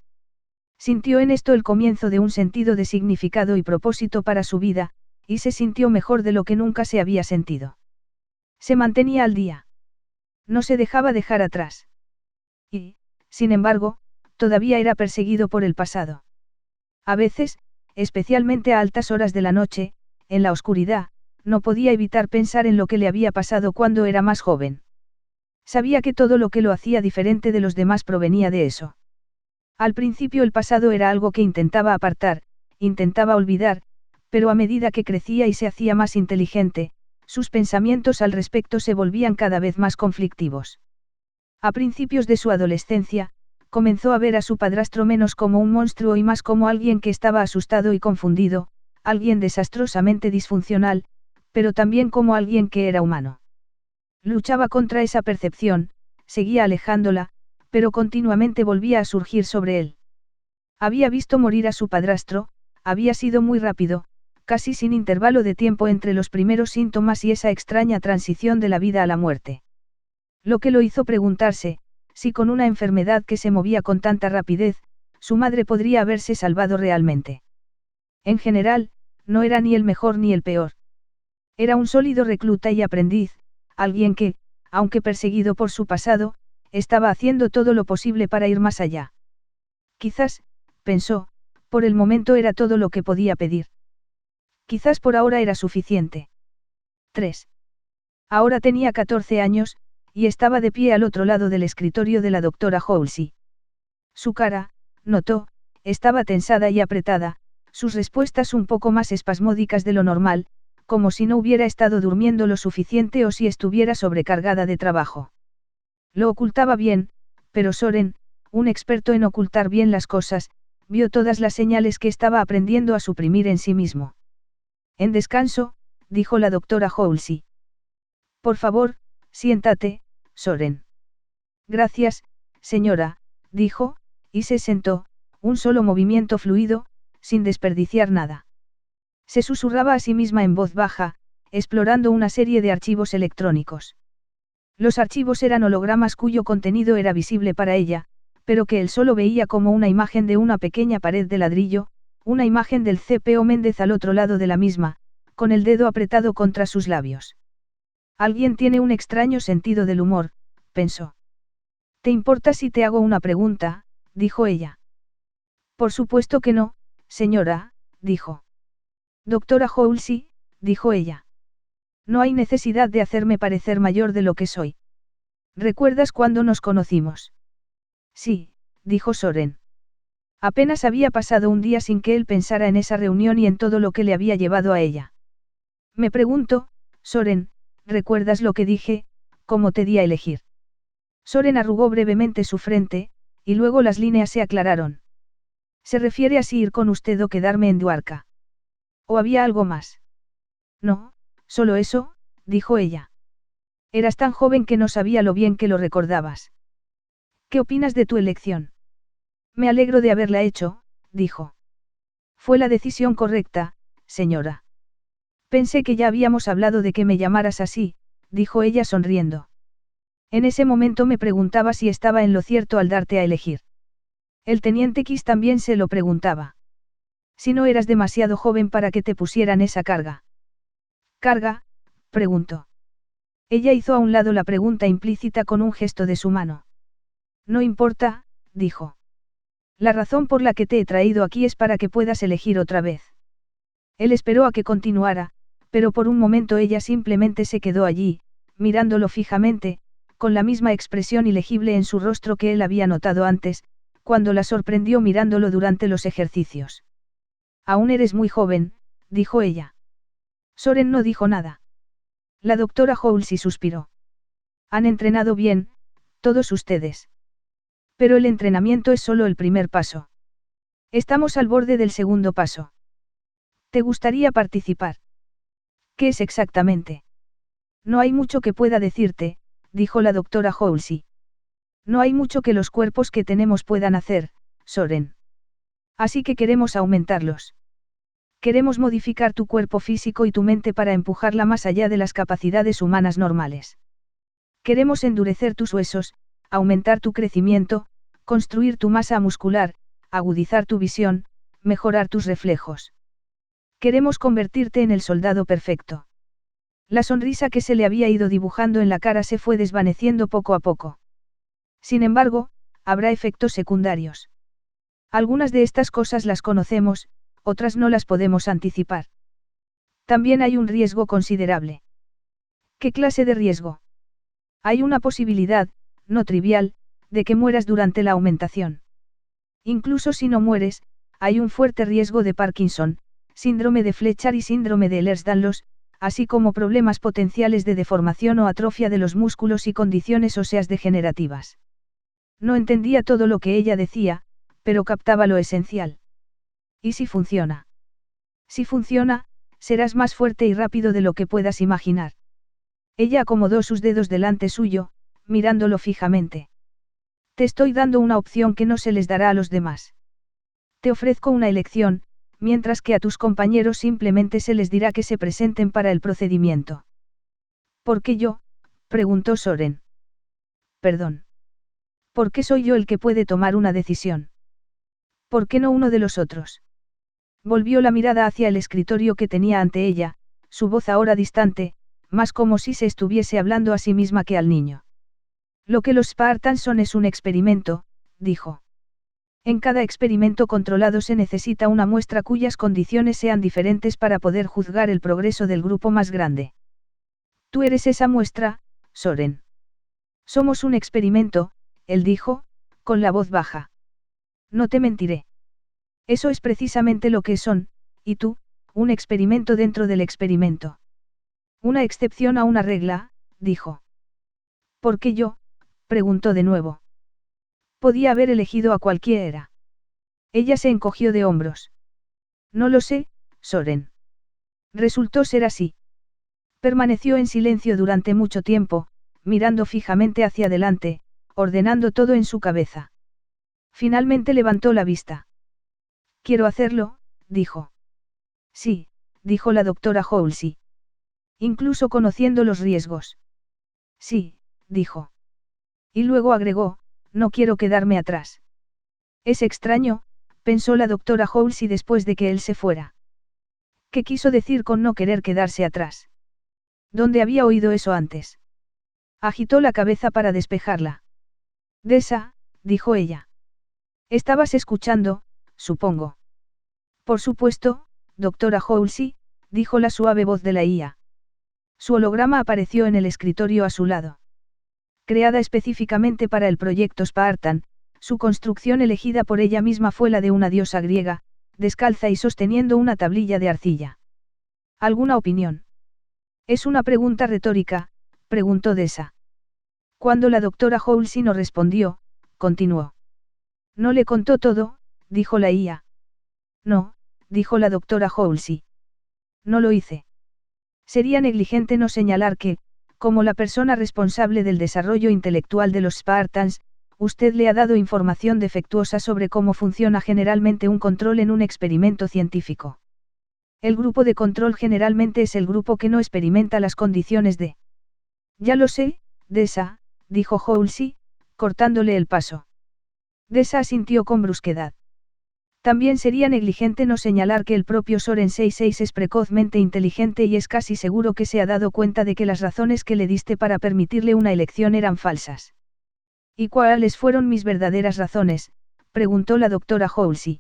Sintió en esto el comienzo de un sentido de significado y propósito para su vida, y se sintió mejor de lo que nunca se había sentido. Se mantenía al día. No se dejaba dejar atrás. Y, sin embargo, todavía era perseguido por el pasado. A veces, especialmente a altas horas de la noche, en la oscuridad, no podía evitar pensar en lo que le había pasado cuando era más joven. Sabía que todo lo que lo hacía diferente de los demás provenía de eso. Al principio el pasado era algo que intentaba apartar, intentaba olvidar, pero a medida que crecía y se hacía más inteligente, sus pensamientos al respecto se volvían cada vez más conflictivos. A principios de su adolescencia, comenzó a ver a su padrastro menos como un monstruo y más como alguien que estaba asustado y confundido, alguien desastrosamente disfuncional, pero también como alguien que era humano. Luchaba contra esa percepción, seguía alejándola, pero continuamente volvía a surgir sobre él. Había visto morir a su padrastro, había sido muy rápido, casi sin intervalo de tiempo entre los primeros síntomas y esa extraña transición de la vida a la muerte. Lo que lo hizo preguntarse, si con una enfermedad que se movía con tanta rapidez, su madre podría haberse salvado realmente. En general, no era ni el mejor ni el peor. Era un sólido recluta y aprendiz, alguien que, aunque perseguido por su pasado, estaba haciendo todo lo posible para ir más allá. Quizás, pensó, por el momento era todo lo que podía pedir. Quizás por ahora era suficiente. 3. Ahora tenía 14 años, y estaba de pie al otro lado del escritorio de la doctora Halsey. Su cara, notó, estaba tensada y apretada, sus respuestas un poco más espasmódicas de lo normal, como si no hubiera estado durmiendo lo suficiente o si estuviera sobrecargada de trabajo. Lo ocultaba bien, pero Soren, un experto en ocultar bien las cosas, vio todas las señales que estaba aprendiendo a suprimir en sí mismo. En descanso, dijo la doctora Halsey. Por favor, siéntate, Soren. Gracias, señora, dijo, y se sentó, un solo movimiento fluido, sin desperdiciar nada. Se susurraba a sí misma en voz baja, explorando una serie de archivos electrónicos. Los archivos eran hologramas cuyo contenido era visible para ella, pero que él solo veía como una imagen de una pequeña pared de ladrillo, una imagen del CPO Méndez al otro lado de la misma, con el dedo apretado contra sus labios. Alguien tiene un extraño sentido del humor, pensó. ¿Te importa si te hago una pregunta?, dijo ella. Por supuesto que no, señora, dijo. Doctora Halsey, dijo ella. No hay necesidad de hacerme parecer mayor de lo que soy. ¿Recuerdas cuándo nos conocimos? Sí, dijo Soren. Apenas había pasado un día sin que él pensara en esa reunión y en todo lo que le había llevado a ella. Me pregunto, Soren, ¿recuerdas lo que dije, cómo te di a elegir? Soren arrugó brevemente su frente, y luego las líneas se aclararon. ¿Se refiere a si ir con usted o quedarme en Duarca? ¿O había algo más? No, solo eso, dijo ella. Eras tan joven que no sabía lo bien que lo recordabas. ¿Qué opinas de tu elección? Me alegro de haberla hecho, dijo. Fue la decisión correcta, señora. Pensé que ya habíamos hablado de que me llamaras así, dijo ella sonriendo. En ese momento me preguntaba si estaba en lo cierto al darte a elegir. El teniente Kiss también se lo preguntaba. Si no eras demasiado joven para que te pusieran esa carga. ¿Carga?, preguntó. Ella hizo a un lado la pregunta implícita con un gesto de su mano. No importa, dijo. La razón por la que te he traído aquí es para que puedas elegir otra vez. Él esperó a que continuara, pero por un momento ella simplemente se quedó allí, mirándolo fijamente, con la misma expresión ilegible en su rostro que él había notado antes, cuando la sorprendió mirándolo durante los ejercicios. Aún eres muy joven, dijo ella. Soren no dijo nada. La doctora Halsey suspiró. Han entrenado bien, todos ustedes. Pero el entrenamiento es solo el primer paso. Estamos al borde del segundo paso. ¿Te gustaría participar? ¿Qué es exactamente? No hay mucho que pueda decirte, dijo la doctora Halsey. No hay mucho que los cuerpos que tenemos puedan hacer, Soren. Así que queremos aumentarlos. Queremos modificar tu cuerpo físico y tu mente para empujarla más allá de las capacidades humanas normales. Queremos endurecer tus huesos, aumentar tu crecimiento, construir tu masa muscular, agudizar tu visión, mejorar tus reflejos. Queremos convertirte en el soldado perfecto. La sonrisa que se le había ido dibujando en la cara se fue desvaneciendo poco a poco. Sin embargo, habrá efectos secundarios. Algunas de estas cosas las conocemos, otras no las podemos anticipar. También hay un riesgo considerable. ¿Qué clase de riesgo? Hay una posibilidad, no trivial, de que mueras durante la aumentación. Incluso si no mueres, hay un fuerte riesgo de Parkinson, síndrome de Fletcher y síndrome de Ehlers-Danlos, así como problemas potenciales de deformación o atrofia de los músculos y condiciones óseas degenerativas. No entendía todo lo que ella decía, pero captaba lo esencial. ¿Y si funciona? Si funciona, serás más fuerte y rápido de lo que puedas imaginar. Ella acomodó sus dedos delante suyo, mirándolo fijamente. Te estoy dando una opción que no se les dará a los demás. Te ofrezco una elección, mientras que a tus compañeros simplemente se les dirá que se presenten para el procedimiento. ¿Por qué yo?, preguntó Soren. Perdón. ¿Por qué soy yo el que puede tomar una decisión? ¿Por qué no uno de los otros? Volvió la mirada hacia el escritorio que tenía ante ella, su voz ahora distante, más como si se estuviese hablando a sí misma que al niño. Lo que los Spartans son es un experimento, dijo. En cada experimento controlado se necesita una muestra cuyas condiciones sean diferentes para poder juzgar el progreso del grupo más grande. Tú eres esa muestra, Soren. Somos un experimento, él dijo, con la voz baja. No te mentiré. Eso es precisamente lo que son, y tú, un experimento dentro del experimento. Una excepción a una regla, dijo. ¿Por qué yo? Preguntó de nuevo. Podía haber elegido a cualquiera. Ella se encogió de hombros. No lo sé, Soren. Resultó ser así. Permaneció en silencio durante mucho tiempo, mirando fijamente hacia adelante, ordenando todo en su cabeza. Finalmente levantó la vista. Quiero hacerlo, dijo. Sí, dijo la doctora Halsey. Incluso conociendo los riesgos. Sí, dijo. Y luego agregó, no quiero quedarme atrás. Es extraño, pensó la doctora Halsey después de que él se fuera. ¿Qué quiso decir con no querer quedarse atrás? ¿Dónde había oído eso antes? Agitó la cabeza para despejarla. Desa, dijo ella. Estabas escuchando, supongo. Por supuesto, doctora Halsey, dijo la suave voz de la IA. Su holograma apareció en el escritorio a su lado. Creada específicamente para el proyecto Spartan, su construcción elegida por ella misma fue la de una diosa griega, descalza y sosteniendo una tablilla de arcilla. ¿Alguna opinión? Es una pregunta retórica, preguntó Desa. Cuando la doctora Halsey no respondió, continuó. No le contó todo, dijo la IA. No, dijo la doctora Halsey. No lo hice. Sería negligente no señalar que, como la persona responsable del desarrollo intelectual de los Spartans, usted le ha dado información defectuosa sobre cómo funciona generalmente un control en un experimento científico. El grupo de control generalmente es el grupo que no experimenta las condiciones de... Ya lo sé, Desa, dijo Halsey, cortándole el paso. Desa asintió con brusquedad. También sería negligente no señalar que el propio Soren 66 es precozmente inteligente y es casi seguro que se ha dado cuenta de que las razones que le diste para permitirle una elección eran falsas. ¿Y cuáles fueron mis verdaderas razones?, preguntó la doctora Halsey.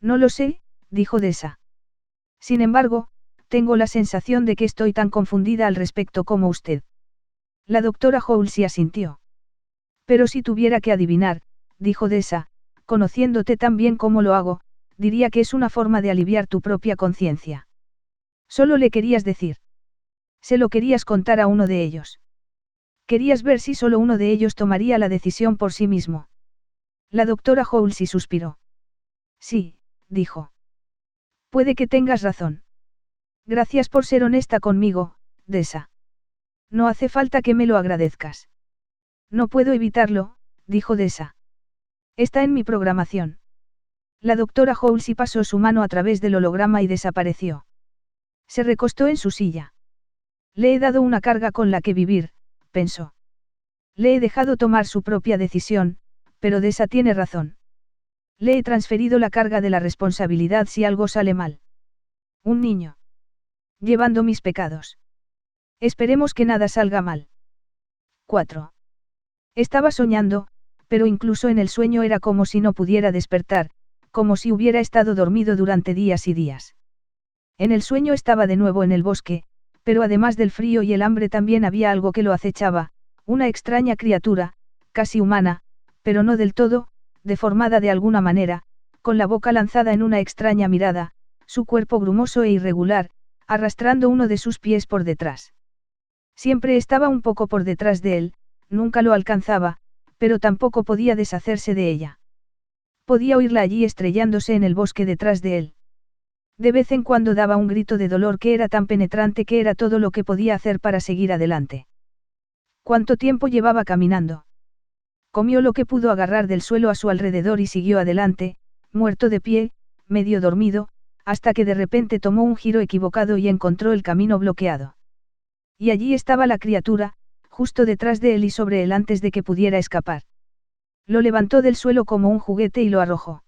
No lo sé, dijo Desa. Sin embargo, tengo la sensación de que estoy tan confundida al respecto como usted. La doctora Halsey asintió. Pero si tuviera que adivinar, dijo Desa, conociéndote tan bien como lo hago, diría que es una forma de aliviar tu propia conciencia. Solo le querías decir. Se lo querías contar a uno de ellos. Querías ver si solo uno de ellos tomaría la decisión por sí mismo. La doctora Halsey suspiró. Sí, dijo. Puede que tengas razón. Gracias por ser honesta conmigo, Desa. No hace falta que me lo agradezcas. No puedo evitarlo, dijo Desa. Está en mi programación. La doctora Halsey pasó su mano a través del holograma y desapareció. Se recostó en su silla. Le he dado una carga con la que vivir, pensó. Le he dejado tomar su propia decisión, pero Desa tiene razón. Le he transferido la carga de la responsabilidad si algo sale mal. Un niño. Llevando mis pecados. Esperemos que nada salga mal. 4. Estaba soñando, pero incluso en el sueño era como si no pudiera despertar, como si hubiera estado dormido durante días y días. En el sueño estaba de nuevo en el bosque, pero además del frío y el hambre también había algo que lo acechaba, una extraña criatura, casi humana, pero no del todo, deformada de alguna manera, con la boca lanzada en una extraña mirada, su cuerpo grumoso e irregular, arrastrando uno de sus pies por detrás. Siempre estaba un poco por detrás de él, nunca lo alcanzaba, pero tampoco podía deshacerse de ella. Podía oírla allí estrellándose en el bosque detrás de él. De vez en cuando daba un grito de dolor que era tan penetrante que era todo lo que podía hacer para seguir adelante. ¿Cuánto tiempo llevaba caminando? Comió lo que pudo agarrar del suelo a su alrededor y siguió adelante, muerto de pie, medio dormido, hasta que de repente tomó un giro equivocado y encontró el camino bloqueado. Y allí estaba la criatura, justo detrás de él y sobre él antes de que pudiera escapar. Lo levantó del suelo como un juguete y lo arrojó.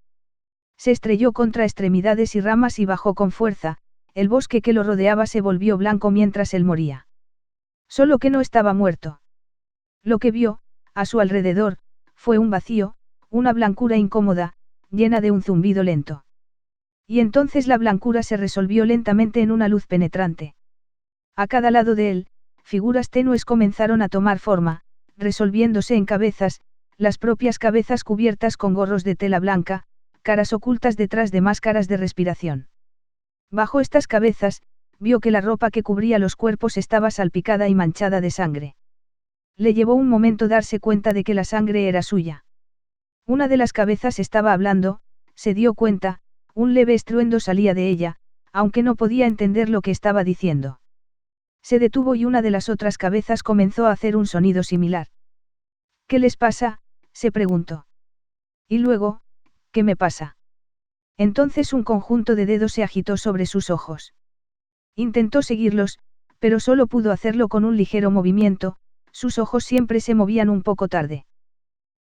Se estrelló contra extremidades y ramas y bajó con fuerza, el bosque que lo rodeaba se volvió blanco mientras él moría. Solo que no estaba muerto. Lo que vio, a su alrededor, fue un vacío, una blancura incómoda, llena de un zumbido lento. Y entonces la blancura se resolvió lentamente en una luz penetrante. A cada lado de él, figuras tenues comenzaron a tomar forma, resolviéndose en cabezas, las propias cabezas cubiertas con gorros de tela blanca, caras ocultas detrás de máscaras de respiración. Bajo estas cabezas, vio que la ropa que cubría los cuerpos estaba salpicada y manchada de sangre. Le llevó un momento darse cuenta de que la sangre era suya. Una de las cabezas estaba hablando, se dio cuenta, un leve estruendo salía de ella, aunque no podía entender lo que estaba diciendo. Se detuvo y una de las otras cabezas comenzó a hacer un sonido similar. ¿Qué les pasa?, se preguntó. Y luego, ¿qué me pasa? Entonces un conjunto de dedos se agitó sobre sus ojos. Intentó seguirlos, pero solo pudo hacerlo con un ligero movimiento, sus ojos siempre se movían un poco tarde.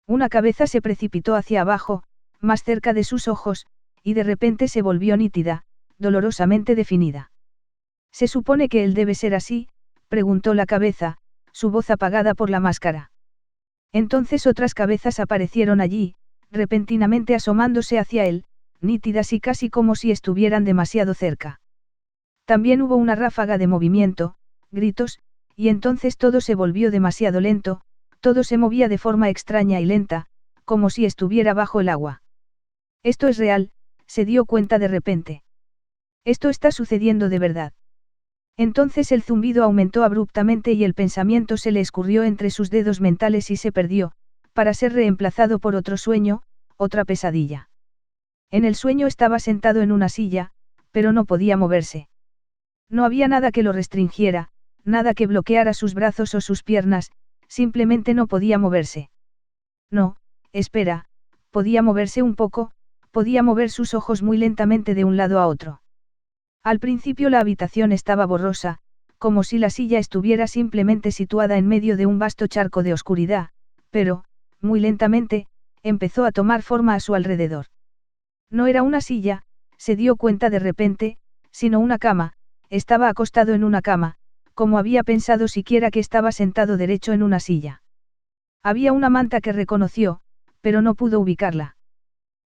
Una cabeza se precipitó hacia abajo, más cerca de sus ojos, y de repente se volvió nítida, dolorosamente definida. ¿Se supone que él debe ser así?, preguntó la cabeza, su voz apagada por la máscara. Entonces otras cabezas aparecieron allí, repentinamente asomándose hacia él, nítidas y casi como si estuvieran demasiado cerca. También hubo una ráfaga de movimiento, gritos, y entonces todo se volvió demasiado lento, todo se movía de forma extraña y lenta, como si estuviera bajo el agua. Esto es real, se dio cuenta de repente. Esto está sucediendo de verdad. Entonces el zumbido aumentó abruptamente y el pensamiento se le escurrió entre sus dedos mentales y se perdió, para ser reemplazado por otro sueño, otra pesadilla. En el sueño estaba sentado en una silla, pero no podía moverse. No había nada que lo restringiera, nada que bloqueara sus brazos o sus piernas, simplemente no podía moverse. No, espera, podía moverse un poco, podía mover sus ojos muy lentamente de un lado a otro. Al principio la habitación estaba borrosa, como si la silla estuviera simplemente situada en medio de un vasto charco de oscuridad, pero, muy lentamente, empezó a tomar forma a su alrededor. No era una silla, se dio cuenta de repente, sino una cama, estaba acostado en una cama, como había pensado siquiera que estaba sentado derecho en una silla. Había una manta que reconoció, pero no pudo ubicarla.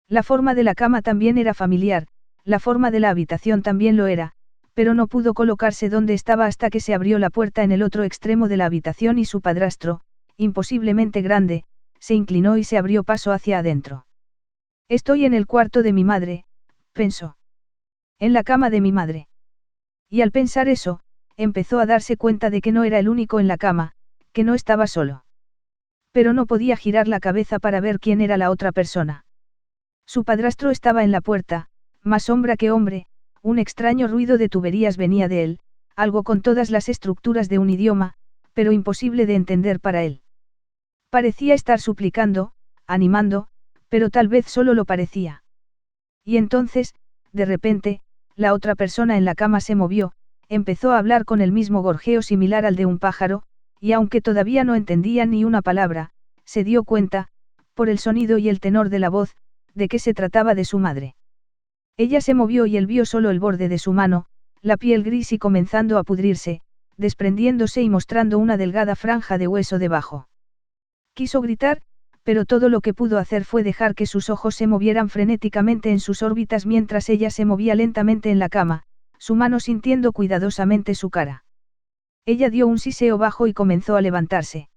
La forma de la cama también era familiar, la forma de la habitación también lo era, pero no pudo colocarse donde estaba hasta que se abrió la puerta en el otro extremo de la habitación y su padrastro, imposiblemente grande, se inclinó y se abrió paso hacia adentro. Estoy en el cuarto de mi madre, pensó. En la cama de mi madre. Y al pensar eso, empezó a darse cuenta de que no era el único en la cama, que no estaba solo. Pero no podía girar la cabeza para ver quién era la otra persona. Su padrastro estaba en la puerta, más sombra que hombre, un extraño ruido de tuberías venía de él, algo con todas las estructuras de un idioma, pero imposible de entender para él. Parecía estar suplicando, animando, pero tal vez solo lo parecía. Y entonces, de repente, la otra persona en la cama se movió, empezó a hablar con el mismo gorjeo similar al de un pájaro, y aunque todavía no entendía ni una palabra, se dio cuenta, por el sonido y el tenor de la voz, de que se trataba de su madre. Ella se movió y él vio solo el borde de su mano, la piel gris y comenzando a pudrirse, desprendiéndose y mostrando una delgada franja de hueso debajo. Quiso gritar, pero todo lo que pudo hacer fue dejar que sus ojos se movieran frenéticamente en sus órbitas mientras ella se movía lentamente en la cama, su mano sintiendo cuidadosamente su cara. Ella dio un siseo bajo y comenzó a levantarse.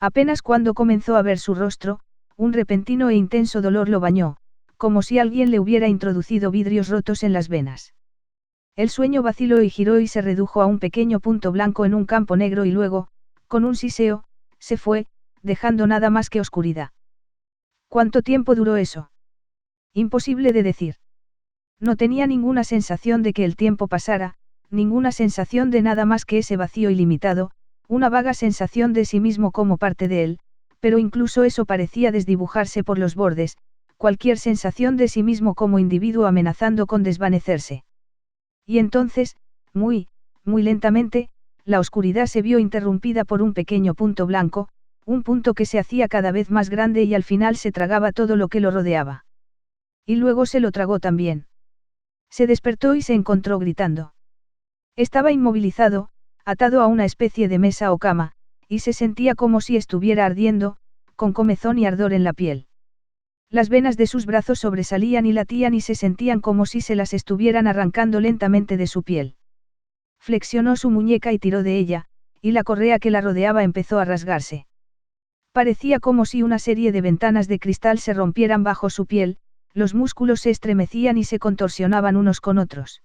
Apenas cuando comenzó a ver su rostro, un repentino e intenso dolor lo bañó, como si alguien le hubiera introducido vidrios rotos en las venas. El sueño vaciló y giró y se redujo a un pequeño punto blanco en un campo negro y luego, con un siseo, se fue, dejando nada más que oscuridad. ¿Cuánto tiempo duró eso? Imposible de decir. No tenía ninguna sensación de que el tiempo pasara, ninguna sensación de nada más que ese vacío ilimitado, una vaga sensación de sí mismo como parte de él, pero incluso eso parecía desdibujarse por los bordes, cualquier sensación de sí mismo como individuo amenazando con desvanecerse. Y entonces, muy lentamente, la oscuridad se vio interrumpida por un pequeño punto blanco, un punto que se hacía cada vez más grande y al final se tragaba todo lo que lo rodeaba. Y luego se lo tragó también. Se despertó y se encontró gritando. Estaba inmovilizado, atado a una especie de mesa o cama, y se sentía como si estuviera ardiendo, con comezón y ardor en la piel. Las venas de sus brazos sobresalían y latían y se sentían como si se las estuvieran arrancando lentamente de su piel. Flexionó su muñeca y tiró de ella, y la correa que la rodeaba empezó a rasgarse. Parecía como si una serie de ventanas de cristal se rompieran bajo su piel, los músculos se estremecían y se contorsionaban unos con otros.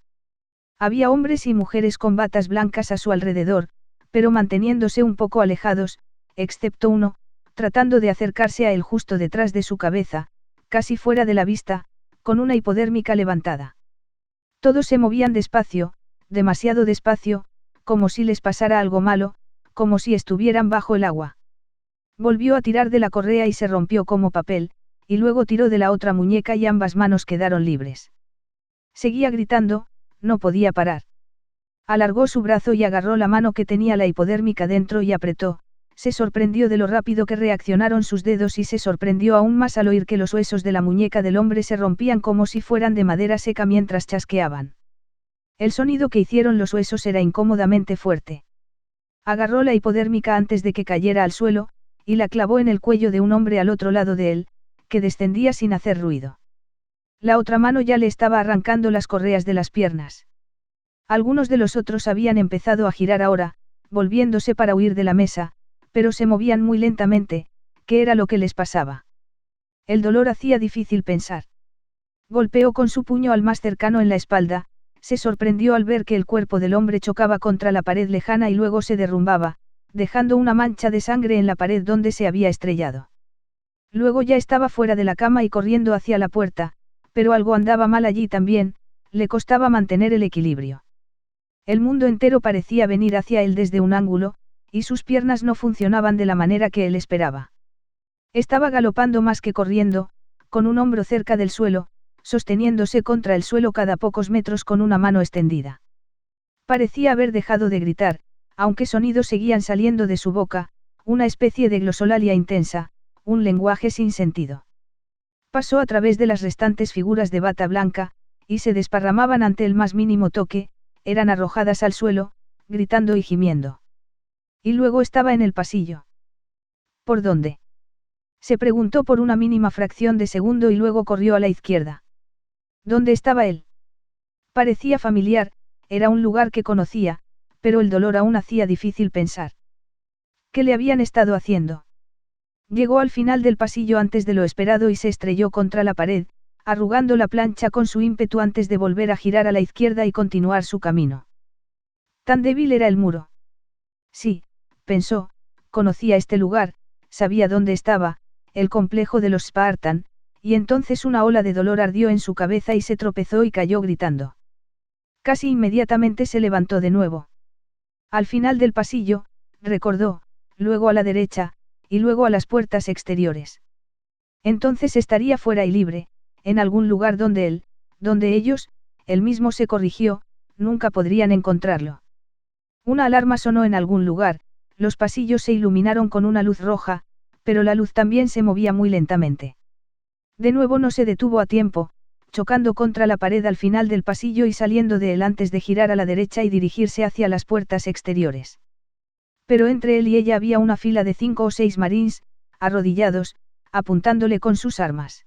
Había hombres y mujeres con batas blancas a su alrededor, pero manteniéndose un poco alejados, excepto uno, tratando de acercarse a él justo detrás de su cabeza, casi fuera de la vista, con una hipodérmica levantada. Todos se movían despacio, demasiado despacio, como si les pasara algo malo, como si estuvieran bajo el agua. Volvió a tirar de la correa y se rompió como papel, y luego tiró de la otra muñeca y ambas manos quedaron libres. Seguía gritando, no podía parar. Alargó su brazo y agarró la mano que tenía la hipodérmica dentro y apretó, se sorprendió de lo rápido que reaccionaron sus dedos y se sorprendió aún más al oír que los huesos de la muñeca del hombre se rompían como si fueran de madera seca mientras chasqueaban. El sonido que hicieron los huesos era incómodamente fuerte. Agarró la hipodérmica antes de que cayera al suelo, y la clavó en el cuello de un hombre al otro lado de él, que descendía sin hacer ruido. La otra mano ya le estaba arrancando las correas de las piernas. Algunos de los otros habían empezado a girar ahora, volviéndose para huir de la mesa, pero se movían muy lentamente, ¿qué era lo que les pasaba? El dolor hacía difícil pensar. Golpeó con su puño al más cercano en la espalda, se sorprendió al ver que el cuerpo del hombre chocaba contra la pared lejana y luego se derrumbaba, dejando una mancha de sangre en la pared donde se había estrellado. Luego ya estaba fuera de la cama y corriendo hacia la puerta, pero algo andaba mal allí también, le costaba mantener el equilibrio. El mundo entero parecía venir hacia él desde un ángulo, y sus piernas no funcionaban de la manera que él esperaba. Estaba galopando más que corriendo, con un hombro cerca del suelo, sosteniéndose contra el suelo cada pocos metros con una mano extendida. Parecía haber dejado de gritar, aunque sonidos seguían saliendo de su boca, una especie de glosolalia intensa, un lenguaje sin sentido. Pasó a través de las restantes figuras de bata blanca, y se desparramaban ante el más mínimo toque, eran arrojadas al suelo, gritando y gimiendo. Y luego estaba en el pasillo. ¿Por dónde? Se preguntó por una mínima fracción de segundo y luego corrió a la izquierda. ¿Dónde estaba él? Parecía familiar, era un lugar que conocía, pero el dolor aún hacía difícil pensar. ¿Qué le habían estado haciendo? Llegó al final del pasillo antes de lo esperado y se estrelló contra la pared, arrugando la plancha con su ímpetu antes de volver a girar a la izquierda y continuar su camino. Tan débil era el muro. Sí, pensó, conocía este lugar, sabía dónde estaba, el complejo de los Spartan, y entonces una ola de dolor ardió en su cabeza y se tropezó y cayó gritando. Casi inmediatamente se levantó de nuevo. Al final del pasillo, recordó, luego a la derecha, y luego a las puertas exteriores. Entonces estaría fuera y libre, en algún lugar donde ellos, él mismo se corrigió, nunca podrían encontrarlo. Una alarma sonó en algún lugar, los pasillos se iluminaron con una luz roja, pero la luz también se movía muy lentamente. De nuevo no se detuvo a tiempo, chocando contra la pared al final del pasillo y saliendo de él antes de girar a la derecha y dirigirse hacia las puertas exteriores. Pero entre él y ella había una fila de 5 o 6 marines, arrodillados, apuntándole con sus armas.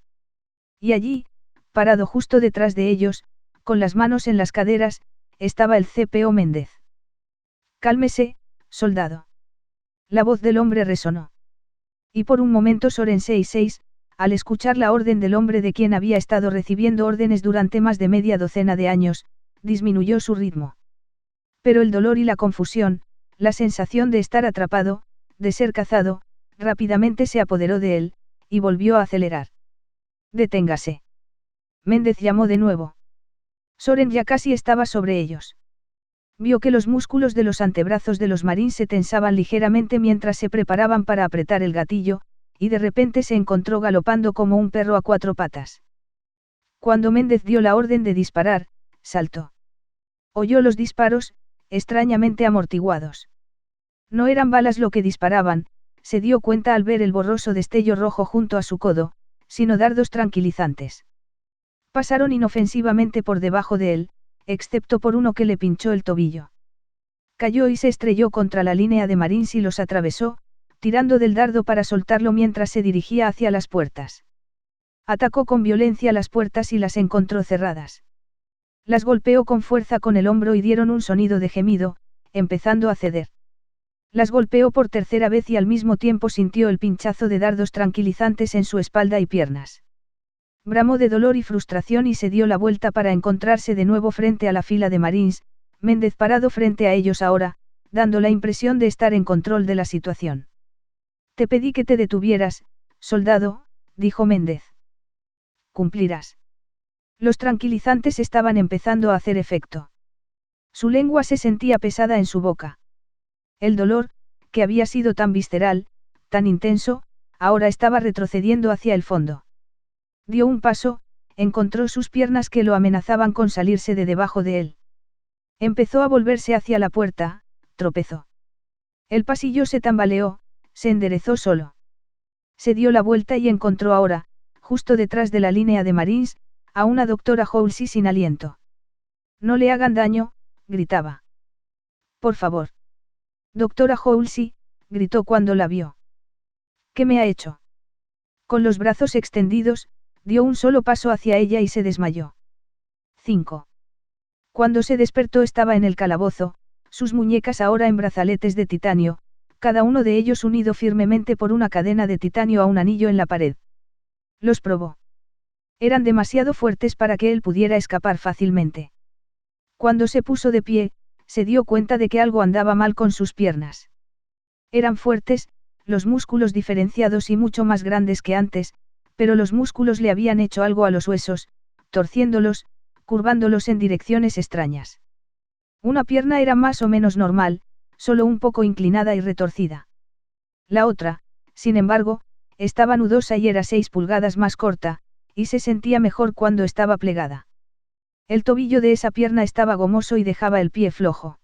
Y allí, parado justo detrás de ellos, con las manos en las caderas, estaba el CPO Méndez. Cálmese, soldado. La voz del hombre resonó. Y por un momento Soren 66, al escuchar la orden del hombre de quien había estado recibiendo órdenes durante más de media docena de años, disminuyó su ritmo. Pero el dolor y la confusión, la sensación de estar atrapado, de ser cazado, rápidamente se apoderó de él, y volvió a acelerar. Deténgase. Méndez llamó de nuevo. Soren ya casi estaba sobre ellos. Vio que los músculos de los antebrazos de los marines se tensaban ligeramente mientras se preparaban para apretar el gatillo, y de repente se encontró galopando como un perro a 4 patas. Cuando Méndez dio la orden de disparar, saltó. Oyó los disparos, extrañamente amortiguados. No eran balas lo que disparaban, se dio cuenta al ver el borroso destello rojo junto a su codo, sino dardos tranquilizantes. Pasaron inofensivamente por debajo de él, excepto por uno que le pinchó el tobillo. Cayó y se estrelló contra la línea de marines y los atravesó, tirando del dardo para soltarlo mientras se dirigía hacia las puertas. Atacó con violencia las puertas y las encontró cerradas. Las golpeó con fuerza con el hombro y dieron un sonido de gemido, empezando a ceder. Las golpeó por tercera vez y al mismo tiempo sintió el pinchazo de dardos tranquilizantes en su espalda y piernas. Bramó de dolor y frustración y se dio la vuelta para encontrarse de nuevo frente a la fila de marines, Méndez parado frente a ellos ahora, dando la impresión de estar en control de la situación. Te pedí que te detuvieras, soldado, dijo Méndez. Cumplirás. Los tranquilizantes estaban empezando a hacer efecto. Su lengua se sentía pesada en su boca. El dolor, que había sido tan visceral, tan intenso, ahora estaba retrocediendo hacia el fondo. Dio un paso, encontró sus piernas que lo amenazaban con salirse de debajo de él. Empezó a volverse hacia la puerta, tropezó. El pasillo se tambaleó, se enderezó solo. Se dio la vuelta y encontró ahora, justo detrás de la línea de Marines, a una doctora Halsey sin aliento. No le hagan daño, gritaba. Por favor. Doctora Halsey, gritó cuando la vio. ¿Qué me ha hecho? Con los brazos extendidos, dio un solo paso hacia ella y se desmayó. 5. Cuando se despertó estaba en el calabozo, sus muñecas ahora en brazaletes de titanio, cada uno de ellos unido firmemente por una cadena de titanio a un anillo en la pared. Los probó. Eran demasiado fuertes para que él pudiera escapar fácilmente. Cuando se puso de pie, se dio cuenta de que algo andaba mal con sus piernas. Eran fuertes, los músculos diferenciados y mucho más grandes que antes, pero los músculos le habían hecho algo a los huesos, torciéndolos, curvándolos en direcciones extrañas. Una pierna era más o menos normal, solo un poco inclinada y retorcida. La otra, sin embargo, estaba nudosa y era 6 pulgadas más corta, y se sentía mejor cuando estaba plegada. El tobillo de esa pierna estaba gomoso y dejaba el pie flojo.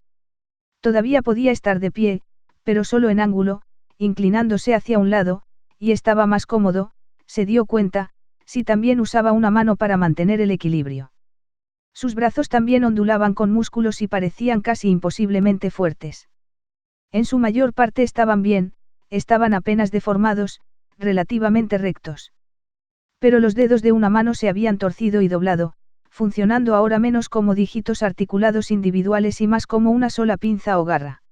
Todavía podía estar de pie, pero solo en ángulo, inclinándose hacia un lado, y estaba más cómodo, se dio cuenta, si también usaba una mano para mantener el equilibrio. Sus brazos también ondulaban con músculos y parecían casi imposiblemente fuertes. En su mayor parte estaban bien, estaban apenas deformados, relativamente rectos. Pero los dedos de una mano se habían torcido y doblado, funcionando ahora menos como dígitos articulados individuales y más como una sola pinza o garra.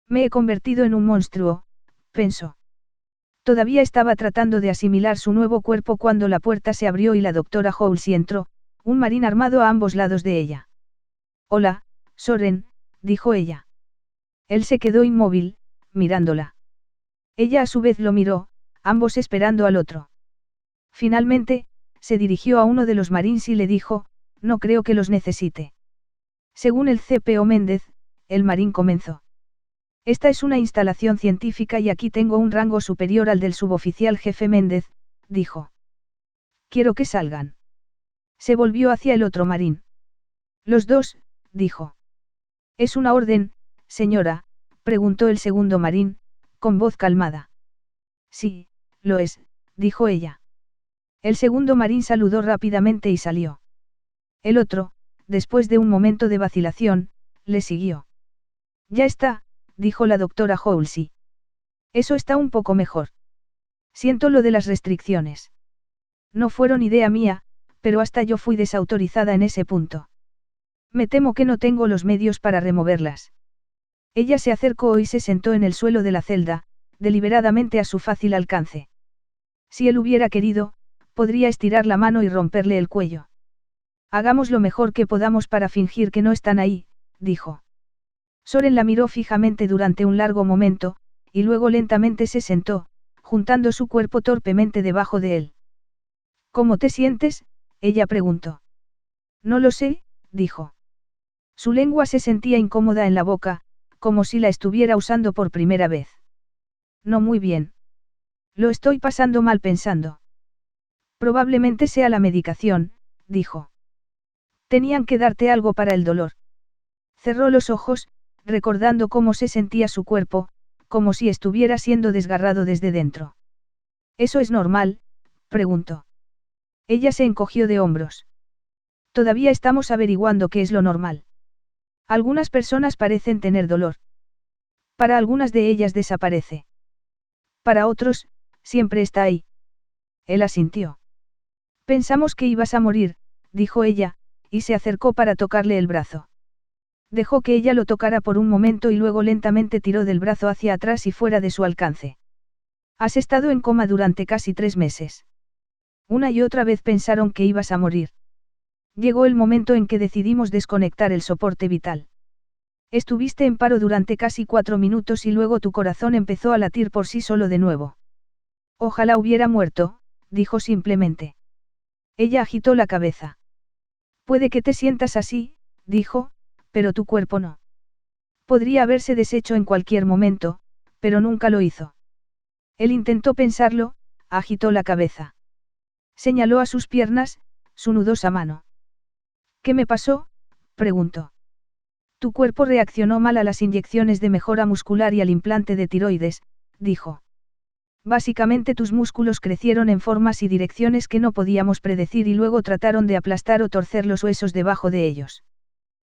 Me he convertido en un monstruo, pensó. Todavía estaba tratando de asimilar su nuevo cuerpo cuando la puerta se abrió y la doctora Halsey entró, un marín armado a ambos lados de ella. Hola, Soren, dijo ella. Él se quedó inmóvil, mirándola. Ella a su vez lo miró, ambos esperando al otro. Finalmente, se dirigió a uno de los marines y le dijo, no creo que los necesite. Según el CPO Méndez, el marín comenzó. Esta es una instalación científica y aquí tengo un rango superior al del suboficial jefe Méndez, dijo. Quiero que salgan. Se volvió hacia el otro marín. Los dos, dijo. ¿Es una orden, señora?, preguntó el segundo marín, con voz calmada. Sí, lo es, dijo ella. El segundo marín saludó rápidamente y salió. El otro, después de un momento de vacilación, le siguió. Ya está, dijo la doctora Halsey. Eso está un poco mejor. Siento lo de las restricciones. No fueron idea mía, pero hasta yo fui desautorizada en ese punto. Me temo que no tengo los medios para removerlas. Ella se acercó y se sentó en el suelo de la celda, deliberadamente a su fácil alcance. Si él hubiera querido, podría estirar la mano y romperle el cuello. Hagamos lo mejor que podamos para fingir que no están ahí, dijo. Soren la miró fijamente durante un largo momento, y luego lentamente se sentó, juntando su cuerpo torpemente debajo de él. ¿Cómo te sientes?, ella preguntó. No lo sé, dijo. Su lengua se sentía incómoda en la boca, como si la estuviera usando por primera vez. No muy bien. Lo estoy pasando mal pensando. Probablemente sea la medicación, dijo. Tenían que darte algo para el dolor. Cerró los ojos, recordando cómo se sentía su cuerpo, como si estuviera siendo desgarrado desde dentro. ¿Eso es normal?, preguntó. Ella se encogió de hombros. Todavía estamos averiguando qué es lo normal. Algunas personas parecen tener dolor. Para algunas de ellas desaparece. Para otros, siempre está ahí. Él asintió. Pensamos que ibas a morir, dijo ella, y se acercó para tocarle el brazo. Dejó que ella lo tocara por un momento y luego lentamente tiró del brazo hacia atrás y fuera de su alcance. Has estado en coma durante casi 3 meses. Una y otra vez pensaron que ibas a morir. Llegó el momento en que decidimos desconectar el soporte vital. Estuviste en paro durante casi 4 minutos y luego tu corazón empezó a latir por sí solo de nuevo. Ojalá hubiera muerto, dijo simplemente. Ella agitó la cabeza. Puede que te sientas así, dijo, pero tu cuerpo no. Podría haberse deshecho en cualquier momento, pero nunca lo hizo. Él intentó pensarlo, agitó la cabeza. Señaló a sus piernas, su nudosa mano. ¿Qué me pasó?, preguntó. Tu cuerpo reaccionó mal a las inyecciones de mejora muscular y al implante de tiroides, dijo. Básicamente tus músculos crecieron en formas y direcciones que no podíamos predecir y luego trataron de aplastar o torcer los huesos debajo de ellos.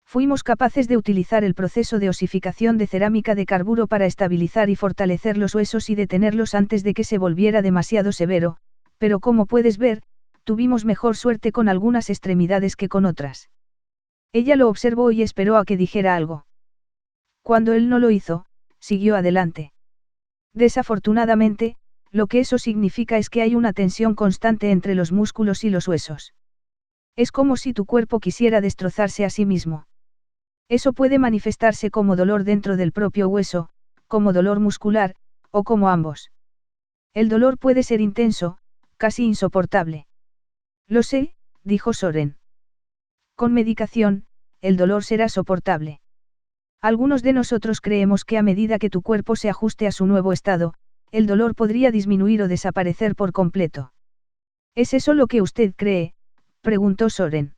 Fuimos capaces de utilizar el proceso de osificación de cerámica de carburo para estabilizar y fortalecer los huesos y detenerlos antes de que se volviera demasiado severo, pero como puedes ver, tuvimos mejor suerte con algunas extremidades que con otras. Ella lo observó y esperó a que dijera algo. Cuando él no lo hizo, siguió adelante. Desafortunadamente, lo que eso significa es que hay una tensión constante entre los músculos y los huesos. Es como si tu cuerpo quisiera destrozarse a sí mismo. Eso puede manifestarse como dolor dentro del propio hueso, como dolor muscular, o como ambos. El dolor puede ser intenso, casi insoportable. Lo sé, dijo Soren. Con medicación, el dolor será soportable. Algunos de nosotros creemos que a medida que tu cuerpo se ajuste a su nuevo estado, el dolor podría disminuir o desaparecer por completo. ¿Es eso lo que usted cree?, preguntó Soren.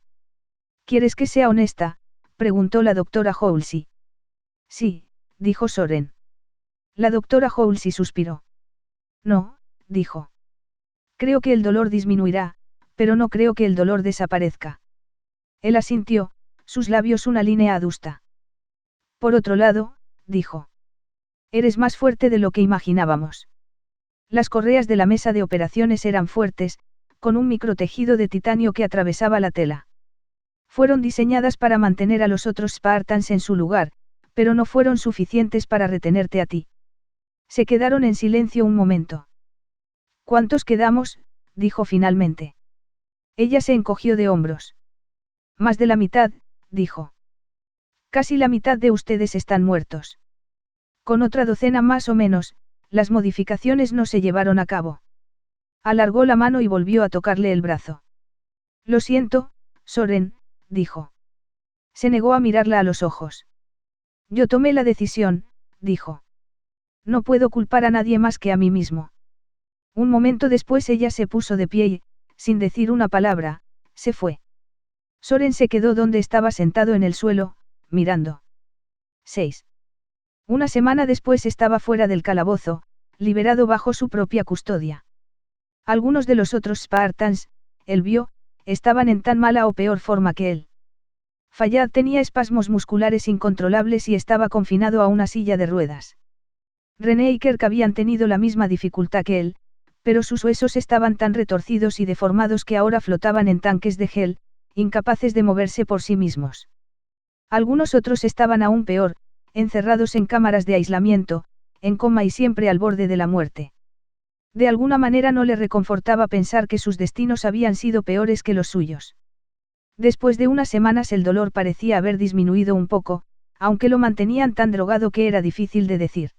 ¿Quieres que sea honesta?, preguntó la doctora Halsey. Sí, dijo Soren. La doctora Halsey suspiró. No, dijo. Creo que el dolor disminuirá, pero no creo que el dolor desaparezca. Él asintió, sus labios una línea adusta. Por otro lado, dijo. Eres más fuerte de lo que imaginábamos. Las correas de la mesa de operaciones eran fuertes, con un microtejido de titanio que atravesaba la tela. Fueron diseñadas para mantener a los otros Spartans en su lugar, pero no fueron suficientes para retenerte a ti. Se quedaron en silencio un momento. ¿Cuántos quedamos?, dijo finalmente. Ella se encogió de hombros. Más de la mitad, dijo. Casi la mitad de ustedes están muertos. Con otra docena más o menos, las modificaciones no se llevaron a cabo. Alargó la mano y volvió a tocarle el brazo. Lo siento, Soren, dijo. Se negó a mirarla a los ojos. Yo tomé la decisión, dijo. No puedo culpar a nadie más que a mí mismo. Un momento después ella se puso de pie y, sin decir una palabra, se fue. Soren se quedó donde estaba sentado en el suelo, mirando. 6. Una semana después estaba fuera del calabozo, liberado bajo su propia custodia. Algunos de los otros Spartans, él vio, estaban en tan mala o peor forma que él. Fayyad tenía espasmos musculares incontrolables y estaba confinado a una silla de ruedas. René y Kirk habían tenido la misma dificultad que él, pero sus huesos estaban tan retorcidos y deformados que ahora flotaban en tanques de gel, incapaces de moverse por sí mismos. Algunos otros estaban aún peor, encerrados en cámaras de aislamiento, en coma y siempre al borde de la muerte. De alguna manera no le reconfortaba pensar que sus destinos habían sido peores que los suyos. Después de unas semanas el dolor parecía haber disminuido un poco, aunque lo mantenían tan drogado que era difícil de decir.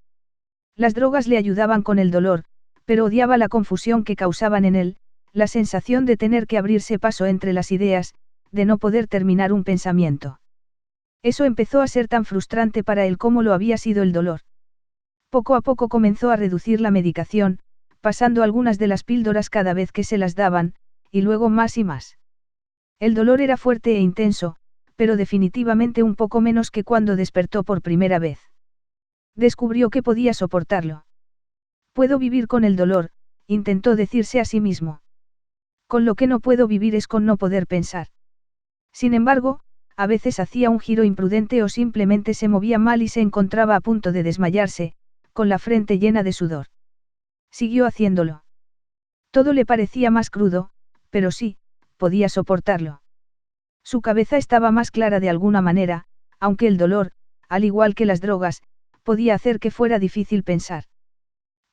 Las drogas le ayudaban con el dolor, pero odiaba la confusión que causaban en él, la sensación de tener que abrirse paso entre las ideas, de no poder terminar un pensamiento. Eso empezó a ser tan frustrante para él como lo había sido el dolor. Poco a poco comenzó a reducir la medicación, pasando algunas de las píldoras cada vez que se las daban, y luego más y más. El dolor era fuerte e intenso, pero definitivamente un poco menos que cuando despertó por primera vez. Descubrió que podía soportarlo. Puedo vivir con el dolor, intentó decirse a sí mismo. Con lo que no puedo vivir es con no poder pensar. Sin embargo, a veces hacía un giro imprudente o simplemente se movía mal y se encontraba a punto de desmayarse, con la frente llena de sudor. Siguió haciéndolo. Todo le parecía más crudo, pero sí, podía soportarlo. Su cabeza estaba más clara de alguna manera, aunque el dolor, al igual que las drogas, podía hacer que fuera difícil pensar.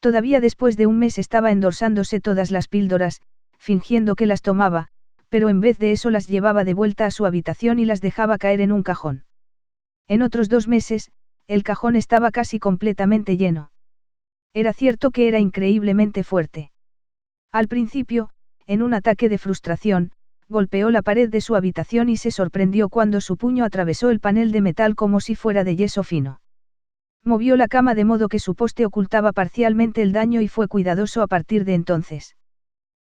Todavía después de un mes estaba endorsándose todas las píldoras, fingiendo que las tomaba, pero en vez de eso las llevaba de vuelta a su habitación y las dejaba caer en un cajón. En otros 2 meses, el cajón estaba casi completamente lleno. Era cierto que era increíblemente fuerte. Al principio, en un ataque de frustración, golpeó la pared de su habitación y se sorprendió cuando su puño atravesó el panel de metal como si fuera de yeso fino. Movió la cama de modo que su poste ocultaba parcialmente el daño y fue cuidadoso a partir de entonces.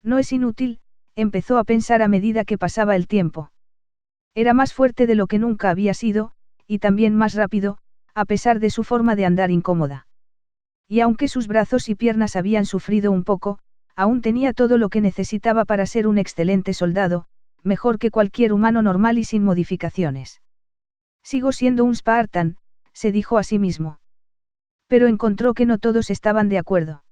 No es inútil, empezó a pensar a medida que pasaba el tiempo. Era más fuerte de lo que nunca había sido, y también más rápido, a pesar de su forma de andar incómoda. Y aunque sus brazos y piernas habían sufrido un poco, aún tenía todo lo que necesitaba para ser un excelente soldado, mejor que cualquier humano normal y sin modificaciones. Sigo siendo un Spartan, se dijo a sí mismo. Pero encontró que no todos estaban de acuerdo.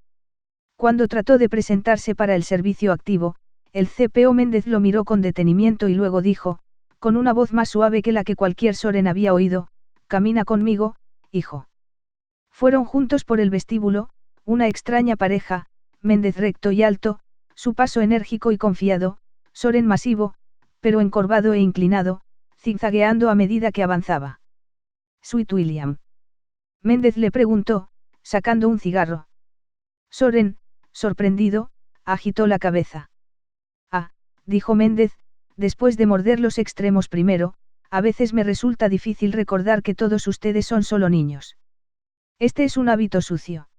Cuando trató de presentarse para el servicio activo, el CPO Méndez lo miró con detenimiento y luego dijo, con una voz más suave que la que cualquier Soren había oído, camina conmigo, hijo. Fueron juntos por el vestíbulo, una extraña pareja, Méndez recto y alto, su paso enérgico y confiado, Soren masivo, pero encorvado e inclinado, zigzagueando a medida que avanzaba. Sweet William. Méndez le preguntó, sacando un cigarro. Soren, sorprendido, agitó la cabeza. Ah, dijo Méndez, después de morder los extremos primero, a veces me resulta difícil recordar que todos ustedes son solo niños. Este es un hábito sucio.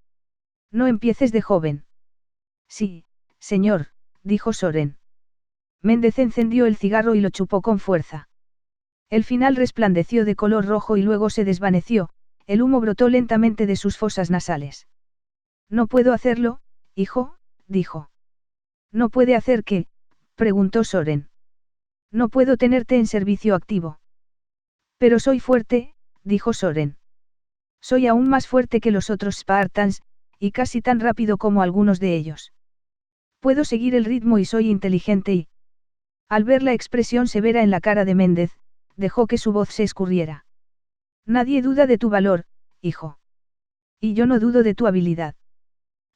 No empieces de joven. Sí, señor, dijo Soren. Méndez encendió el cigarro y lo chupó con fuerza. El final resplandeció de color rojo y luego se desvaneció, el humo brotó lentamente de sus fosas nasales. No puedo hacerlo, hijo, dijo. ¿No puede hacer qué? Preguntó Soren. No puedo tenerte en servicio activo. Pero soy fuerte, dijo Soren. Soy aún más fuerte que los otros Spartans, y casi tan rápido como algunos de ellos. Puedo seguir el ritmo y soy inteligente y... Al ver la expresión severa en la cara de Méndez, dejó que su voz se escurriera. Nadie duda de tu valor, hijo. Y yo no dudo de tu habilidad.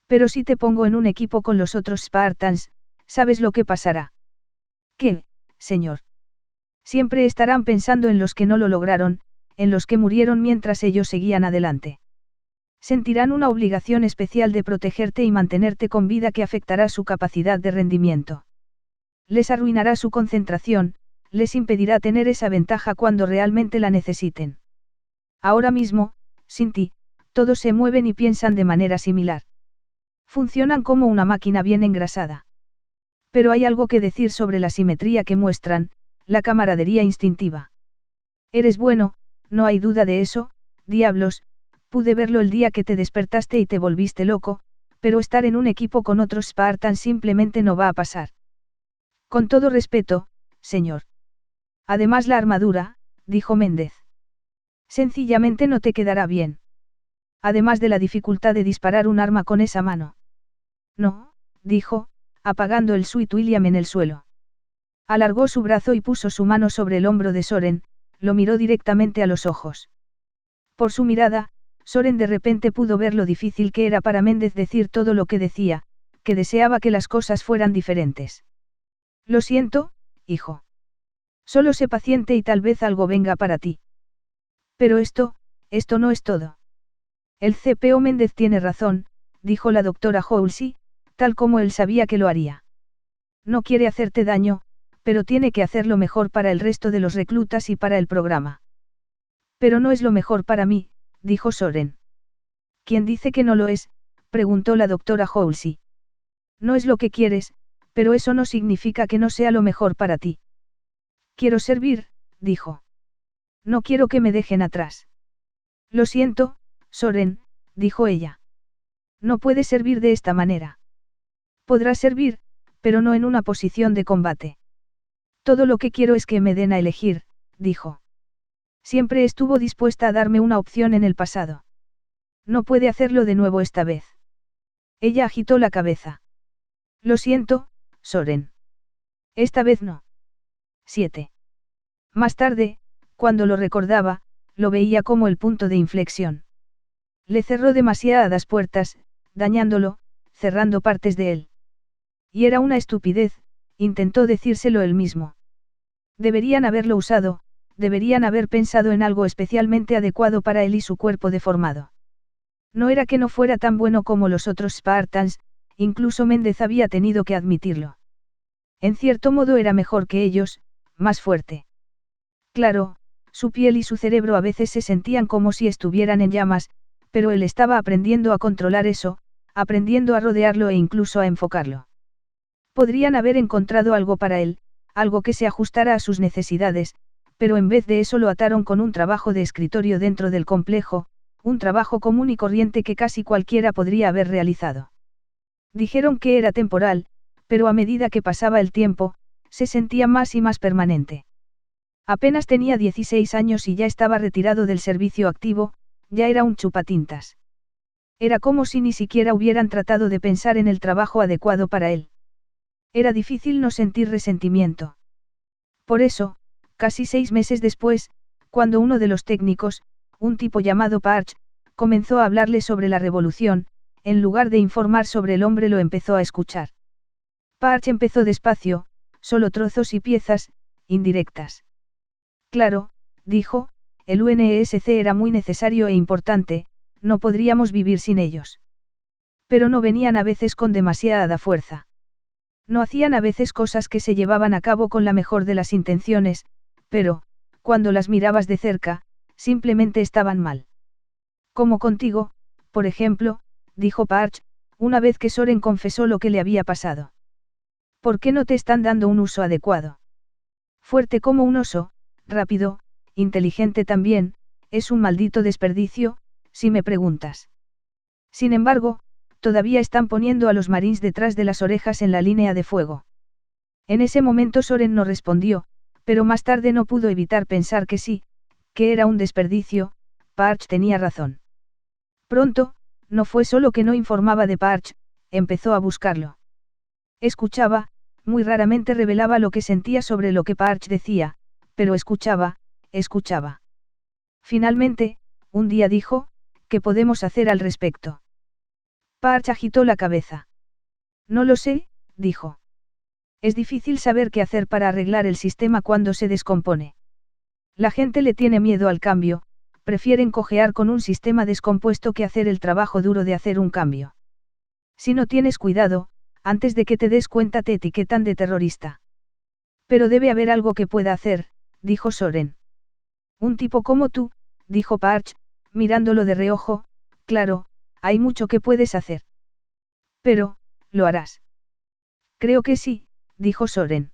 Pero si te pongo en un equipo con los otros Spartans, ¿sabes lo que pasará? ¿Qué, señor? Siempre estarán pensando en los que no lo lograron, en los que murieron mientras ellos seguían adelante. Sentirán una obligación especial de protegerte y mantenerte con vida que afectará su capacidad de rendimiento. Les arruinará su concentración, les impedirá tener esa ventaja cuando realmente la necesiten. Ahora mismo, sin ti, todos se mueven y piensan de manera similar. Funcionan como una máquina bien engrasada. Pero hay algo que decir sobre la simetría que muestran, la camaradería instintiva. Eres bueno, no hay duda de eso, diablos, pude verlo el día que te despertaste y te volviste loco, pero estar en un equipo con otros Spartans simplemente no va a pasar. Con todo respeto, señor. Además la armadura, dijo Méndez. Sencillamente no te quedará bien. Además de la dificultad de disparar un arma con esa mano. No, dijo, apagando el Sweet William en el suelo. Alargó su brazo y puso su mano sobre el hombro de Soren, lo miró directamente a los ojos. Por su mirada, Soren de repente pudo ver lo difícil que era para Méndez decir todo lo que decía, que deseaba que las cosas fueran diferentes. Lo siento, hijo. Solo sé paciente y tal vez algo venga para ti. Pero esto no es todo. El CPO Méndez tiene razón, dijo la doctora Halsey, tal como él sabía que lo haría. No quiere hacerte daño, pero tiene que hacerlo mejor para el resto de los reclutas y para el programa. Pero no es lo mejor para mí, dijo Soren. ¿Quién dice que no lo es? Preguntó la doctora Halsey. No es lo que quieres, pero eso no significa que no sea lo mejor para ti. Quiero servir, dijo. No quiero que me dejen atrás. Lo siento, Soren, dijo ella. No puedes servir de esta manera. Podrás servir, pero no en una posición de combate. Todo lo que quiero es que me den a elegir, dijo. Siempre estuvo dispuesta a darme una opción en el pasado. No puede hacerlo de nuevo esta vez. Ella agitó la cabeza. Lo siento, Soren. Esta vez no. 7. Más tarde, cuando lo recordaba, lo veía como el punto de inflexión. Le cerró demasiadas puertas, dañándolo, cerrando partes de él. Y era una estupidez, intentó decírselo él mismo. Deberían haberlo usado, deberían haber pensado en algo especialmente adecuado para él y su cuerpo deformado. No era que no fuera tan bueno como los otros Spartans, incluso Méndez había tenido que admitirlo. En cierto modo era mejor que ellos, más fuerte. Claro, su piel y su cerebro a veces se sentían como si estuvieran en llamas, pero él estaba aprendiendo a controlar eso, aprendiendo a rodearlo e incluso a enfocarlo. Podrían haber encontrado algo para él, algo que se ajustara a sus necesidades, pero en vez de eso lo ataron con un trabajo de escritorio dentro del complejo, un trabajo común y corriente que casi cualquiera podría haber realizado. Dijeron que era temporal, pero a medida que pasaba el tiempo, se sentía más y más permanente. Apenas tenía 16 años y ya estaba retirado del servicio activo, ya era un chupatintas. Era como si ni siquiera hubieran tratado de pensar en el trabajo adecuado para él. Era difícil no sentir resentimiento. Por eso, casi 6 meses después, cuando uno de los técnicos, un tipo llamado Parch, comenzó a hablarle sobre la revolución, en lugar de informar sobre el hombre lo empezó a escuchar. Parch empezó despacio, solo trozos y piezas, indirectas. Claro, dijo, el UNESC era muy necesario e importante, no podríamos vivir sin ellos. Pero no venían a veces con demasiada fuerza. No hacían a veces cosas que se llevaban a cabo con la mejor de las intenciones, pero, cuando las mirabas de cerca, simplemente estaban mal. Como contigo, por ejemplo, dijo Parch, una vez que Soren confesó lo que le había pasado. ¿Por qué no te están dando un uso adecuado? Fuerte como un oso, rápido, inteligente también, es un maldito desperdicio, si me preguntas. Sin embargo, todavía están poniendo a los marines detrás de las orejas en la línea de fuego. En ese momento Soren no respondió, pero más tarde no pudo evitar pensar que sí, que era un desperdicio. Parch tenía razón. Pronto, no fue solo que no informaba de Parch, empezó a buscarlo. Escuchaba, muy raramente revelaba lo que sentía sobre lo que Parch decía, pero escuchaba. Finalmente, un día dijo, ¿qué podemos hacer al respecto? Parch agitó la cabeza. No lo sé, dijo. Es difícil saber qué hacer para arreglar el sistema cuando se descompone. La gente le tiene miedo al cambio, prefieren cojear con un sistema descompuesto que hacer el trabajo duro de hacer un cambio. Si no tienes cuidado, antes de que te des cuenta te etiquetan de terrorista. Pero debe haber algo que pueda hacer, dijo Soren. Un tipo como tú, dijo Parch, mirándolo de reojo, claro, hay mucho que puedes hacer. Pero, ¿lo harás? Creo que sí, dijo Soren.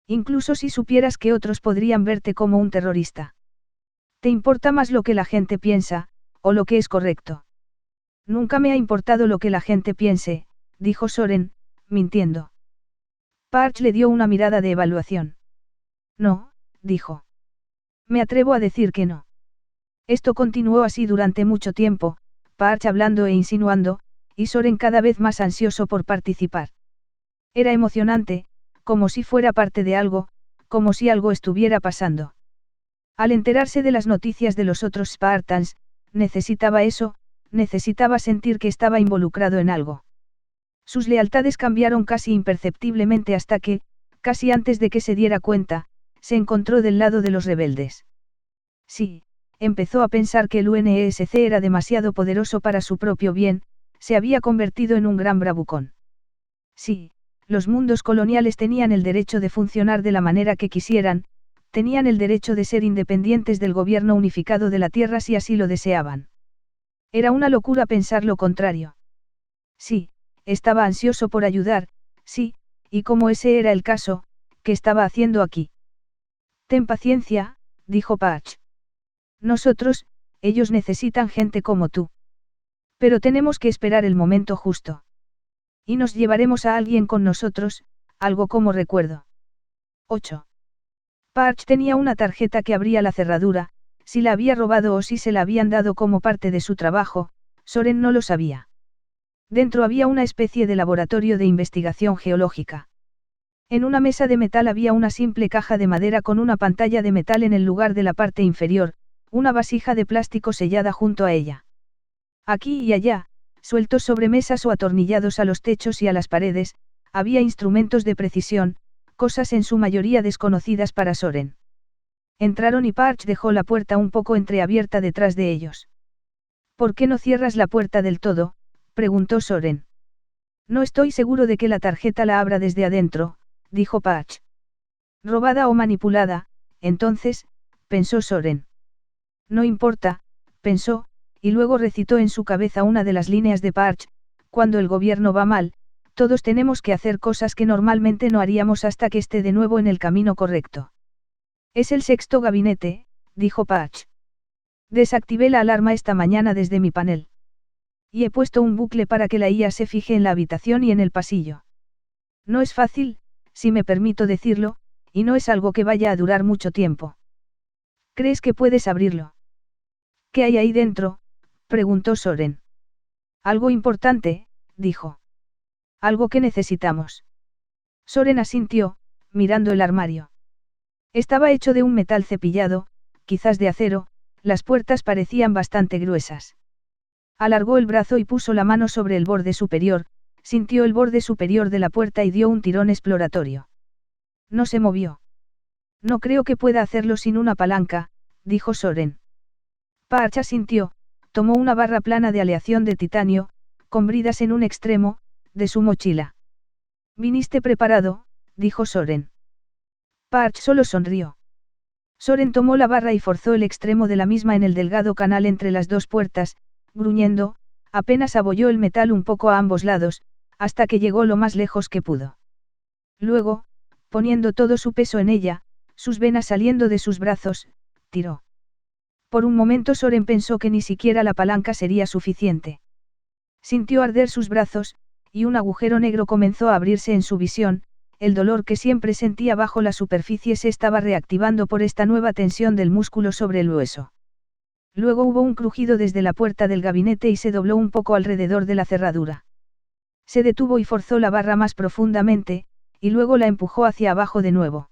Incluso si supieras que otros podrían verte como un terrorista. ¿Te importa más lo que la gente piensa, o lo que es correcto? Nunca me ha importado lo que la gente piense, dijo Soren, mintiendo. Parch le dio una mirada de evaluación. No, dijo. Me atrevo a decir que no. Esto continuó así durante mucho tiempo, Parch hablando e insinuando, y Soren cada vez más ansioso por participar. Era emocionante, como si fuera parte de algo, como si algo estuviera pasando. Al enterarse de las noticias de los otros Spartans, necesitaba eso, necesitaba sentir que estaba involucrado en algo. Sus lealtades cambiaron casi imperceptiblemente hasta que, casi antes de que se diera cuenta, se encontró del lado de los rebeldes. Sí, empezó a pensar que el UNESC era demasiado poderoso para su propio bien, se había convertido en un gran bravucón. Sí, los mundos coloniales tenían el derecho de funcionar de la manera que quisieran, tenían el derecho de ser independientes del gobierno unificado de la Tierra si así lo deseaban. Era una locura pensar lo contrario. Sí, estaba ansioso por ayudar, sí, y como ese era el caso, ¿qué estaba haciendo aquí? Ten paciencia, dijo Patch. Nosotros, ellos necesitan gente como tú. Pero tenemos que esperar el momento justo. Y nos llevaremos a alguien con nosotros, algo como recuerdo. 8. Parch tenía una tarjeta que abría la cerradura, si la había robado o si se la habían dado como parte de su trabajo, Soren no lo sabía. Dentro había una especie de laboratorio de investigación geológica. En una mesa de metal había una simple caja de madera con una pantalla de metal en el lugar de la parte inferior, una vasija de plástico sellada junto a ella. Aquí y allá, sueltos sobre mesas o atornillados a los techos y a las paredes, había instrumentos de precisión, cosas en su mayoría desconocidas para Soren. Entraron y Parch dejó la puerta un poco entreabierta detrás de ellos. ¿Por qué no cierras la puerta del todo?, preguntó Soren. No estoy seguro de que la tarjeta la abra desde adentro, dijo Parch. Robada o manipulada, entonces, pensó Soren. No importa, pensó, y luego recitó en su cabeza una de las líneas de Parch: cuando el gobierno va mal, todos tenemos que hacer cosas que normalmente no haríamos hasta que esté de nuevo en el camino correcto. Es el sexto gabinete, dijo Parch. Desactivé la alarma esta mañana desde mi panel. Y he puesto un bucle para que la IA se fije en la habitación y en el pasillo. No es fácil, si me permito decirlo, y no es algo que vaya a durar mucho tiempo. ¿Crees que puedes abrirlo? ¿Qué hay ahí dentro?, preguntó Soren. Algo importante, dijo. Algo que necesitamos. Soren asintió, mirando el armario. Estaba hecho de un metal cepillado, quizás de acero, las puertas parecían bastante gruesas. Alargó el brazo y puso la mano sobre el borde superior, sintió el borde superior de la puerta y dio un tirón exploratorio. No se movió. No creo que pueda hacerlo sin una palanca, dijo Soren. Parch asintió, tomó una barra plana de aleación de titanio, con bridas en un extremo, de su mochila. Viniste preparado, dijo Soren. Parch solo sonrió. Soren tomó la barra y forzó el extremo de la misma en el delgado canal entre las dos puertas, gruñendo, apenas abolló el metal un poco a ambos lados, hasta que llegó lo más lejos que pudo. Luego, poniendo todo su peso en ella, sus venas saliendo de sus brazos, tiró. Por un momento Soren pensó que ni siquiera la palanca sería suficiente. Sintió arder sus brazos, y un agujero negro comenzó a abrirse en su visión. El dolor que siempre sentía bajo la superficie se estaba reactivando por esta nueva tensión del músculo sobre el hueso. Luego hubo un crujido desde la puerta del gabinete y se dobló un poco alrededor de la cerradura. Se detuvo y forzó la barra más profundamente, y luego la empujó hacia abajo de nuevo.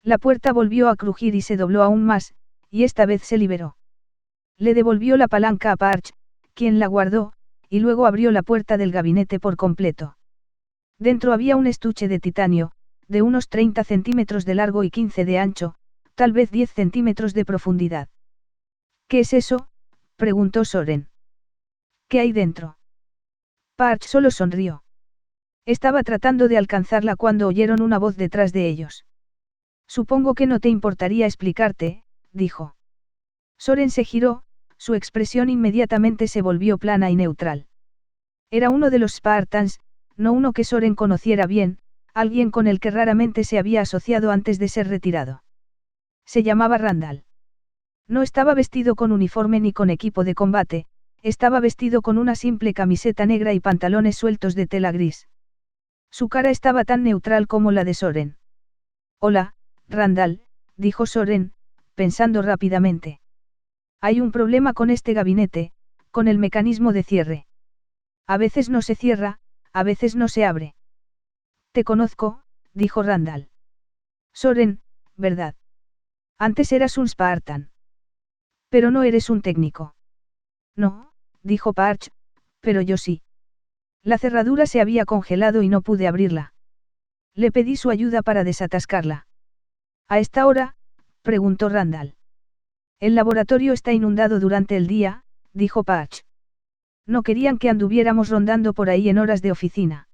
La puerta volvió a crujir y se dobló aún más, y esta vez se liberó. Le devolvió la palanca a Parch, quien la guardó, y luego abrió la puerta del gabinete por completo. Dentro había un estuche de titanio, de unos 30 centímetros de largo y 15 de ancho, tal vez 10 centímetros de profundidad. ¿Qué es eso?, preguntó Soren. ¿Qué hay dentro? Parch solo sonrió. Estaba tratando de alcanzarla cuando oyeron una voz detrás de ellos. Supongo que no te importaría explicarte, dijo. Soren se giró, su expresión inmediatamente se volvió plana y neutral. Era uno de los Spartans, no uno que Soren conociera bien, alguien con el que raramente se había asociado antes de ser retirado. Se llamaba Randall. No estaba vestido con uniforme ni con equipo de combate, estaba vestido con una simple camiseta negra y pantalones sueltos de tela gris. Su cara estaba tan neutral como la de Soren. Hola, Randall, dijo Soren, pensando rápidamente. Hay un problema con este gabinete, con el mecanismo de cierre. A veces no se cierra, a veces no se abre. Te conozco, dijo Randall. Soren, ¿verdad? Antes eras un Spartan. Pero no eres un técnico. No, dijo Parch, pero yo sí. La cerradura se había congelado y no pude abrirla. Le pedí su ayuda para desatascarla. ¿A esta hora?, preguntó Randall. El laboratorio está inundado durante el día, dijo Parch. No querían que anduviéramos rondando por ahí en horas de oficina.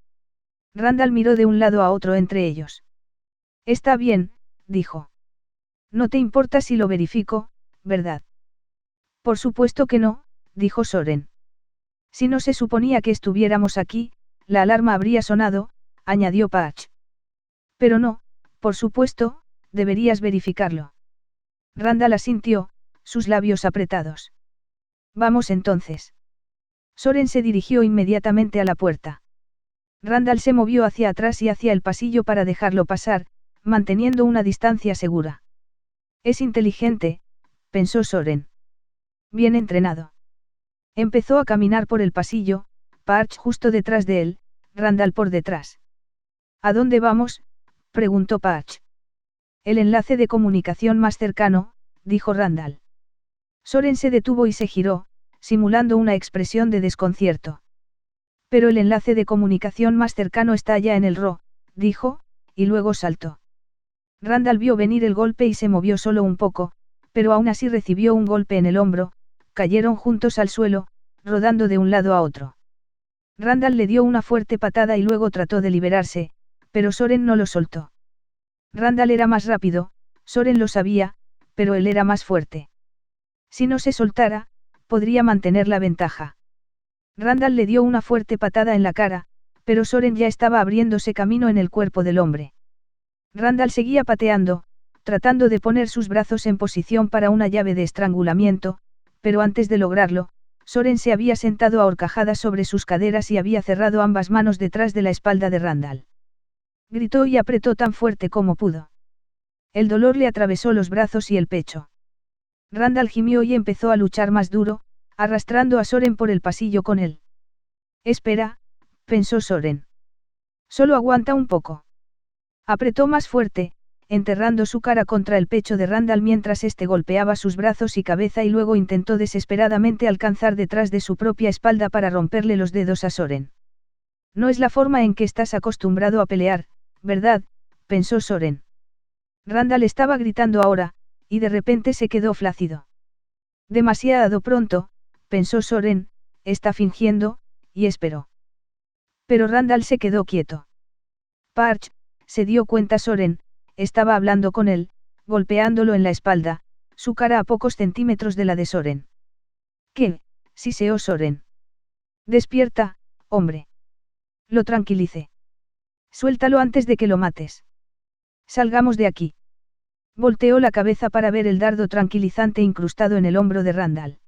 Randall miró de un lado a otro entre ellos. Está bien, dijo. No te importa si lo verifico, ¿verdad? Por supuesto que no, dijo Soren. Si no se suponía que estuviéramos aquí, la alarma habría sonado, añadió Parch. Pero no, por supuesto, deberías verificarlo. Randall asintió, sus labios apretados. Vamos entonces. Soren se dirigió inmediatamente a la puerta. Randall se movió hacia atrás y hacia el pasillo para dejarlo pasar, manteniendo una distancia segura. Es inteligente, pensó Soren. Bien entrenado. Empezó a caminar por el pasillo, Parch justo detrás de él, Randall por detrás. ¿A dónde vamos?, preguntó Parch. El enlace de comunicación más cercano, dijo Randall. Soren se detuvo y se giró, simulando una expresión de desconcierto. Pero el enlace de comunicación más cercano está allá en el RO, dijo, y luego saltó. Randall vio venir el golpe y se movió solo un poco, pero aún así recibió un golpe en el hombro, cayeron juntos al suelo, rodando de un lado a otro. Randall le dio una fuerte patada y luego trató de liberarse, pero Soren no lo soltó. Randall era más rápido, Soren lo sabía, pero él era más fuerte. Si no se soltara, podría mantener la ventaja. Randall le dio una fuerte patada en la cara, pero Soren ya estaba abriéndose camino en el cuerpo del hombre. Randall seguía pateando, tratando de poner sus brazos en posición para una llave de estrangulamiento, pero antes de lograrlo, Soren se había sentado a horcajadas sobre sus caderas y había cerrado ambas manos detrás de la espalda de Randall. Gritó y apretó tan fuerte como pudo. El dolor le atravesó los brazos y el pecho. Randall gimió y empezó a luchar más duro, arrastrando a Soren por el pasillo con él. Espera, pensó Soren. Solo aguanta un poco. Apretó más fuerte, enterrando su cara contra el pecho de Randall mientras éste golpeaba sus brazos y cabeza y luego intentó desesperadamente alcanzar detrás de su propia espalda para romperle los dedos a Soren. No es la forma en que estás acostumbrado a pelear, ¿verdad?, pensó Soren. Randall estaba gritando ahora, y de repente se quedó flácido. Demasiado pronto, pensó Soren, está fingiendo, y esperó. Pero Randall se quedó quieto. Parch, se dio cuenta Soren, estaba hablando con él, golpeándolo en la espalda, su cara a pocos centímetros de la de Soren. ¿Qué? Siseó Soren. Despierta, hombre. Lo tranquilicé. Suéltalo antes de que lo mates. Salgamos de aquí. Volteó la cabeza para ver el dardo tranquilizante incrustado en el hombro de Randall.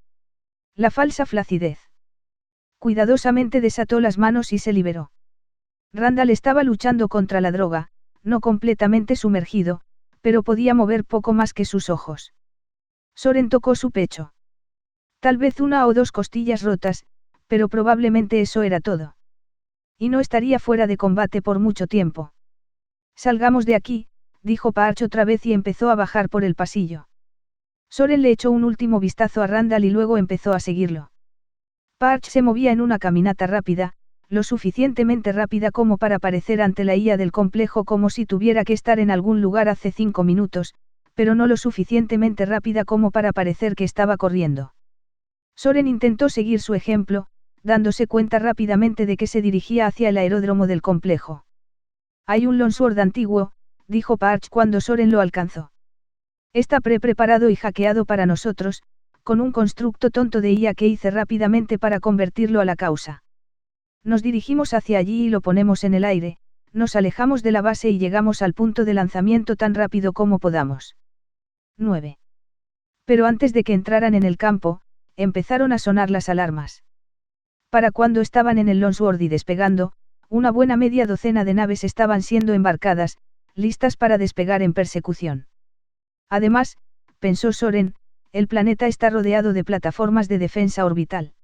La falsa flacidez. Cuidadosamente desató las manos y se liberó. Randall estaba luchando contra la droga, no completamente sumergido, pero podía mover poco más que sus ojos. Soren tocó su pecho. Tal vez una o dos costillas rotas, pero probablemente eso era todo. Y no estaría fuera de combate por mucho tiempo. Salgamos de aquí, dijo Parch otra vez y empezó a bajar por el pasillo. Soren le echó un último vistazo a Randall y luego empezó a seguirlo. Parch se movía en una caminata rápida, lo suficientemente rápida como para aparecer ante la IA del complejo como si tuviera que estar en algún lugar hace 5 minutos, pero no lo suficientemente rápida como para parecer que estaba corriendo. Soren intentó seguir su ejemplo, dándose cuenta rápidamente de que se dirigía hacia el aeródromo del complejo. Hay un Longsword antiguo, dijo Parch cuando Soren lo alcanzó. Está preparado y hackeado para nosotros, con un constructo tonto de IA que hice rápidamente para convertirlo a la causa. Nos dirigimos hacia allí y lo ponemos en el aire, nos alejamos de la base y llegamos al punto de lanzamiento tan rápido como podamos. 9. Pero antes de que entraran en el campo, empezaron a sonar las alarmas. Para cuando estaban en el Longsword y despegando, una buena media docena de naves estaban siendo embarcadas, listas para despegar en persecución. Además, pensó Soren, el planeta está rodeado de plataformas de defensa orbital.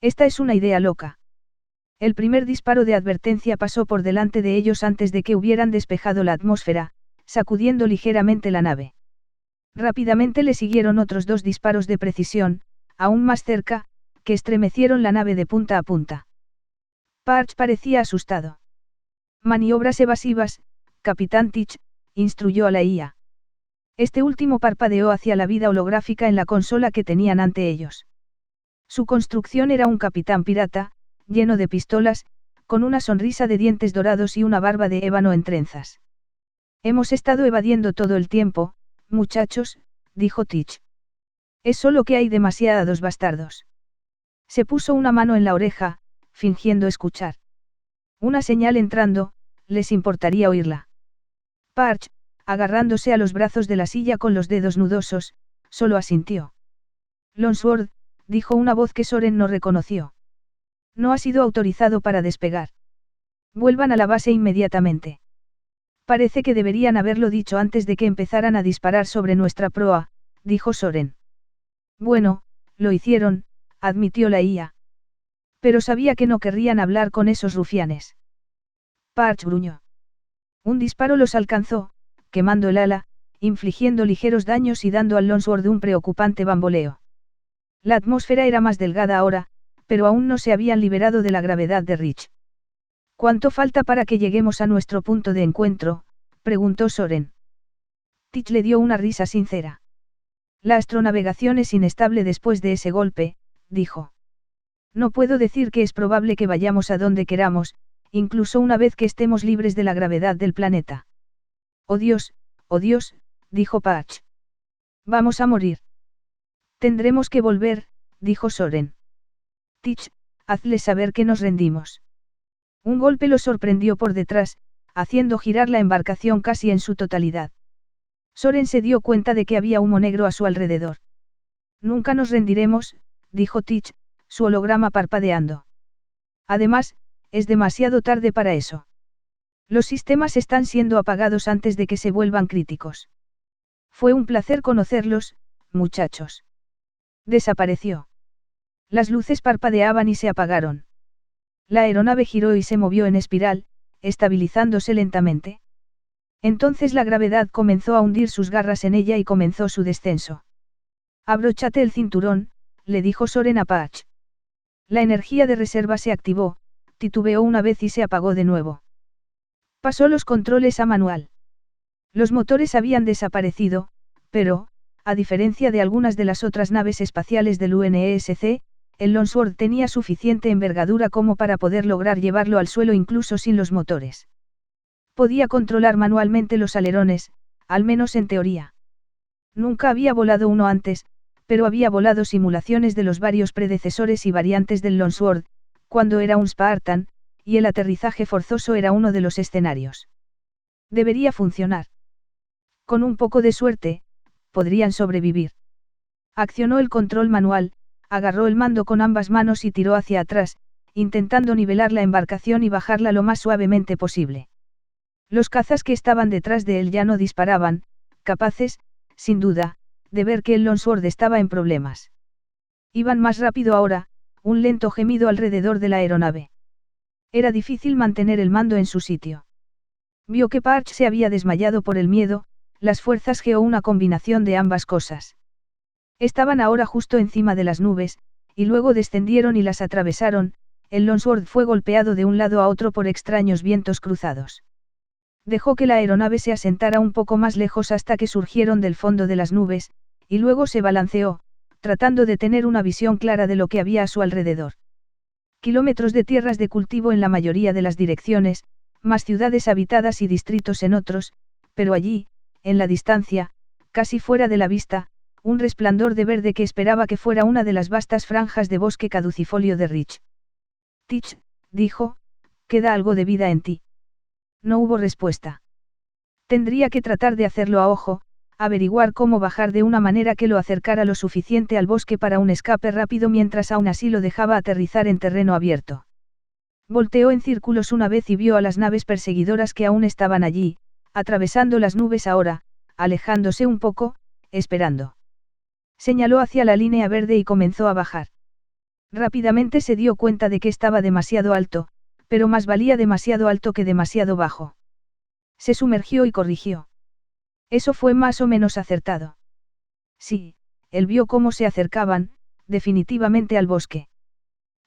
Esta es una idea loca. El primer disparo de advertencia pasó por delante de ellos antes de que hubieran despejado la atmósfera, sacudiendo ligeramente la nave. Rápidamente le siguieron otros 2 disparos de precisión, aún más cerca, que estremecieron la nave de punta a punta. Parch parecía asustado. Maniobras evasivas, Capitán Teach, instruyó a la IA. Este último parpadeó hacia la vida holográfica en la consola que tenían ante ellos. Su construcción era un capitán pirata, lleno de pistolas, con una sonrisa de dientes dorados y una barba de ébano en trenzas. Hemos estado evadiendo todo el tiempo, muchachos, dijo Teach. Es solo que hay demasiados bastardos. Se puso una mano en la oreja, fingiendo escuchar. Una señal entrando, les importaría oírla. Parch, agarrándose a los brazos de la silla con los dedos nudosos, solo asintió. Longsword, dijo una voz que Soren no reconoció. No ha sido autorizado para despegar. Vuelvan a la base inmediatamente. Parece que deberían haberlo dicho antes de que empezaran a disparar sobre nuestra proa, dijo Soren. Bueno, lo hicieron, admitió la IA. Pero sabía que no querrían hablar con esos rufianes. Parch gruñó. Un disparo los alcanzó, quemando el ala, infligiendo ligeros daños y dando al Longsword un preocupante bamboleo. La atmósfera era más delgada ahora, pero aún no se habían liberado de la gravedad de Rich. ¿Cuánto falta para que lleguemos a nuestro punto de encuentro?, preguntó Soren. Tich le dio una risa sincera. La astronavegación es inestable después de ese golpe, dijo. No puedo decir que es probable que vayamos a donde queramos, incluso una vez que estemos libres de la gravedad del planeta. Oh Dios, dijo Patch. Vamos a morir. Tendremos que volver, dijo Soren. Tich, hazle saber que nos rendimos. Un golpe lo sorprendió por detrás, haciendo girar la embarcación casi en su totalidad. Soren se dio cuenta de que había humo negro a su alrededor. Nunca nos rendiremos, dijo Tich, su holograma parpadeando. Además, es demasiado tarde para eso. Los sistemas están siendo apagados antes de que se vuelvan críticos. Fue un placer conocerlos, muchachos. Desapareció. Las luces parpadeaban y se apagaron. La aeronave giró y se movió en espiral, estabilizándose lentamente. Entonces la gravedad comenzó a hundir sus garras en ella y comenzó su descenso. Abróchate el cinturón, le dijo Soren a Patch. La energía de reserva se activó, titubeó una vez y se apagó de nuevo. Pasó los controles a manual. Los motores habían desaparecido, pero, a diferencia de algunas de las otras naves espaciales del UNESC, el Longsword tenía suficiente envergadura como para poder lograr llevarlo al suelo incluso sin los motores. Podía controlar manualmente los alerones, al menos en teoría. Nunca había volado uno antes, pero había volado simulaciones de los varios predecesores y variantes del Longsword, cuando era un Spartan, y el aterrizaje forzoso era uno de los escenarios. Debería funcionar. Con un poco de suerte, podrían sobrevivir. Accionó el control manual, agarró el mando con ambas manos y tiró hacia atrás, intentando nivelar la embarcación y bajarla lo más suavemente posible. Los cazas que estaban detrás de él ya no disparaban, capaces, sin duda, de ver que el Longsword estaba en problemas. Iban más rápido ahora, un lento gemido alrededor de la aeronave. Era difícil mantener el mando en su sitio. Vio que Parch se había desmayado por el miedo, las fuerzas geó una combinación de ambas cosas. Estaban ahora justo encima de las nubes, y luego descendieron y las atravesaron, el Longsword fue golpeado de un lado a otro por extraños vientos cruzados. Dejó que la aeronave se asentara un poco más lejos hasta que surgieron del fondo de las nubes, y luego se balanceó, tratando de tener una visión clara de lo que había a su alrededor. Kilómetros de tierras de cultivo en la mayoría de las direcciones, más ciudades habitadas y distritos en otros, pero allí, en la distancia, casi fuera de la vista, un resplandor de verde que esperaba que fuera una de las vastas franjas de bosque caducifolio de Rich. Tich, dijo, queda algo de vida en ti. No hubo respuesta. Tendría que tratar de hacerlo a ojo, averiguar cómo bajar de una manera que lo acercara lo suficiente al bosque para un escape rápido mientras aún así lo dejaba aterrizar en terreno abierto. Volteó en círculos una vez y vio a las naves perseguidoras que aún estaban allí, atravesando las nubes ahora, alejándose un poco, esperando. Señaló hacia la línea verde y comenzó a bajar. Rápidamente se dio cuenta de que estaba demasiado alto, pero más valía demasiado alto que demasiado bajo. Se sumergió y corrigió. Eso fue más o menos acertado. Sí, él vio cómo se acercaban, definitivamente al bosque.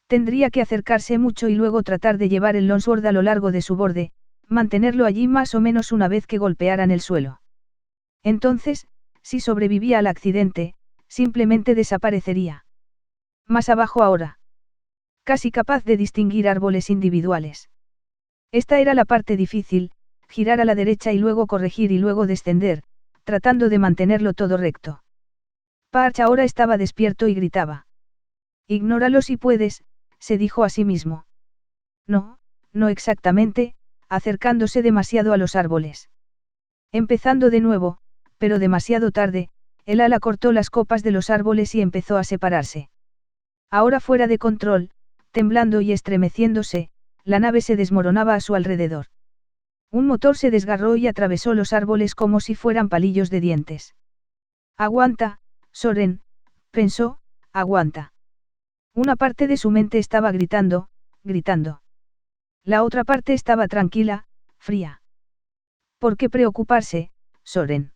Tendría que acercarse mucho y luego tratar de llevar el Longsword a lo largo de su borde, mantenerlo allí más o menos una vez que golpearan el suelo. Entonces, si sobrevivía al accidente, simplemente desaparecería. Más abajo ahora. Casi capaz de distinguir árboles individuales. Esta era la parte difícil, girar a la derecha y luego corregir y luego descender, tratando de mantenerlo todo recto. Parch ahora estaba despierto y gritaba. Ignóralo si puedes, se dijo a sí mismo. No, no exactamente, acercándose demasiado a los árboles. Empezando de nuevo, pero demasiado tarde, el ala cortó las copas de los árboles y empezó a separarse. Ahora fuera de control, temblando y estremeciéndose, la nave se desmoronaba a su alrededor. Un motor se desgarró y atravesó los árboles como si fueran palillos de dientes. Aguanta, Soren, pensó, aguanta. Una parte de su mente estaba gritando, gritando. La otra parte estaba tranquila, fría. ¿Por qué preocuparse, Soren?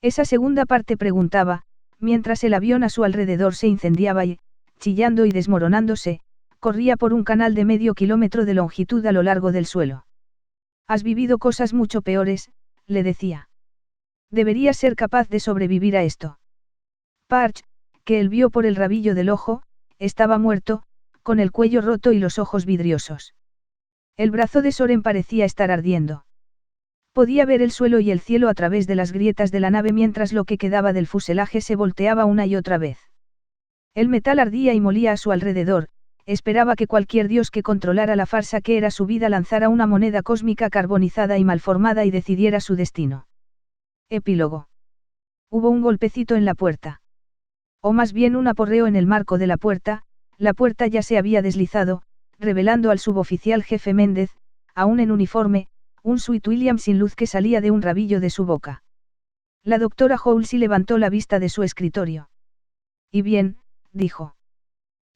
Esa segunda parte preguntaba, mientras el avión a su alrededor se incendiaba y, chillando y desmoronándose, corría por un canal de medio kilómetro de longitud a lo largo del suelo. Has vivido cosas mucho peores, le decía. Deberías ser capaz de sobrevivir a esto. Parch, que él vio por el rabillo del ojo, estaba muerto, con el cuello roto y los ojos vidriosos. El brazo de Soren parecía estar ardiendo. Podía ver el suelo y el cielo a través de las grietas de la nave mientras lo que quedaba del fuselaje se volteaba una y otra vez. El metal ardía y molía a su alrededor, esperaba que cualquier dios que controlara la farsa que era su vida lanzara una moneda cósmica carbonizada y malformada y decidiera su destino. Epílogo. Hubo un golpecito en la puerta. O más bien un aporreo en el marco de la puerta ya se había deslizado, revelando al suboficial jefe Méndez, aún en uniforme, un Sweet William sin luz que salía de un rabillo de su boca. La doctora Halsey levantó la vista de su escritorio. «Y bien», dijo.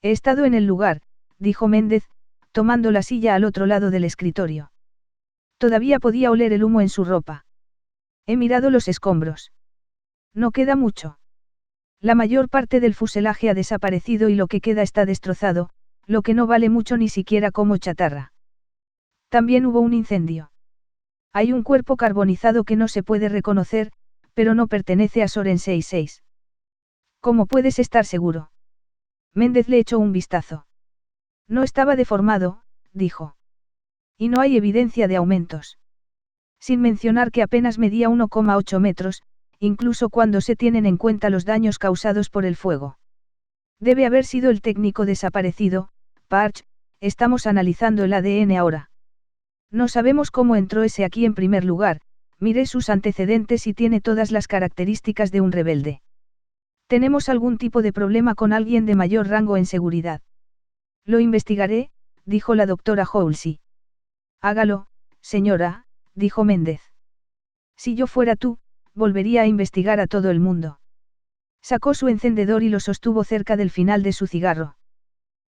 «He estado en el lugar», dijo Méndez, tomando la silla al otro lado del escritorio. Todavía podía oler el humo en su ropa. «He mirado los escombros. No queda mucho. La mayor parte del fuselaje ha desaparecido y lo que queda está destrozado, lo que no vale mucho ni siquiera como chatarra. También hubo un incendio. Hay un cuerpo carbonizado que no se puede reconocer, pero no pertenece a Soren 66. ¿Cómo puedes estar seguro?» Méndez le echó un vistazo. «No estaba deformado», dijo. «Y no hay evidencia de aumentos. Sin mencionar que apenas medía 1,8 metros, incluso cuando se tienen en cuenta los daños causados por el fuego. Debe haber sido el técnico desaparecido, Parch, estamos analizando el ADN ahora. No sabemos cómo entró ese aquí en primer lugar, miré sus antecedentes y tiene todas las características de un rebelde. Tenemos algún tipo de problema con alguien de mayor rango en seguridad. Lo investigaré», dijo la doctora Halsey. «Hágalo, señora», dijo Méndez. «Si yo fuera tú, volvería a investigar a todo el mundo». Sacó su encendedor y lo sostuvo cerca del final de su cigarro.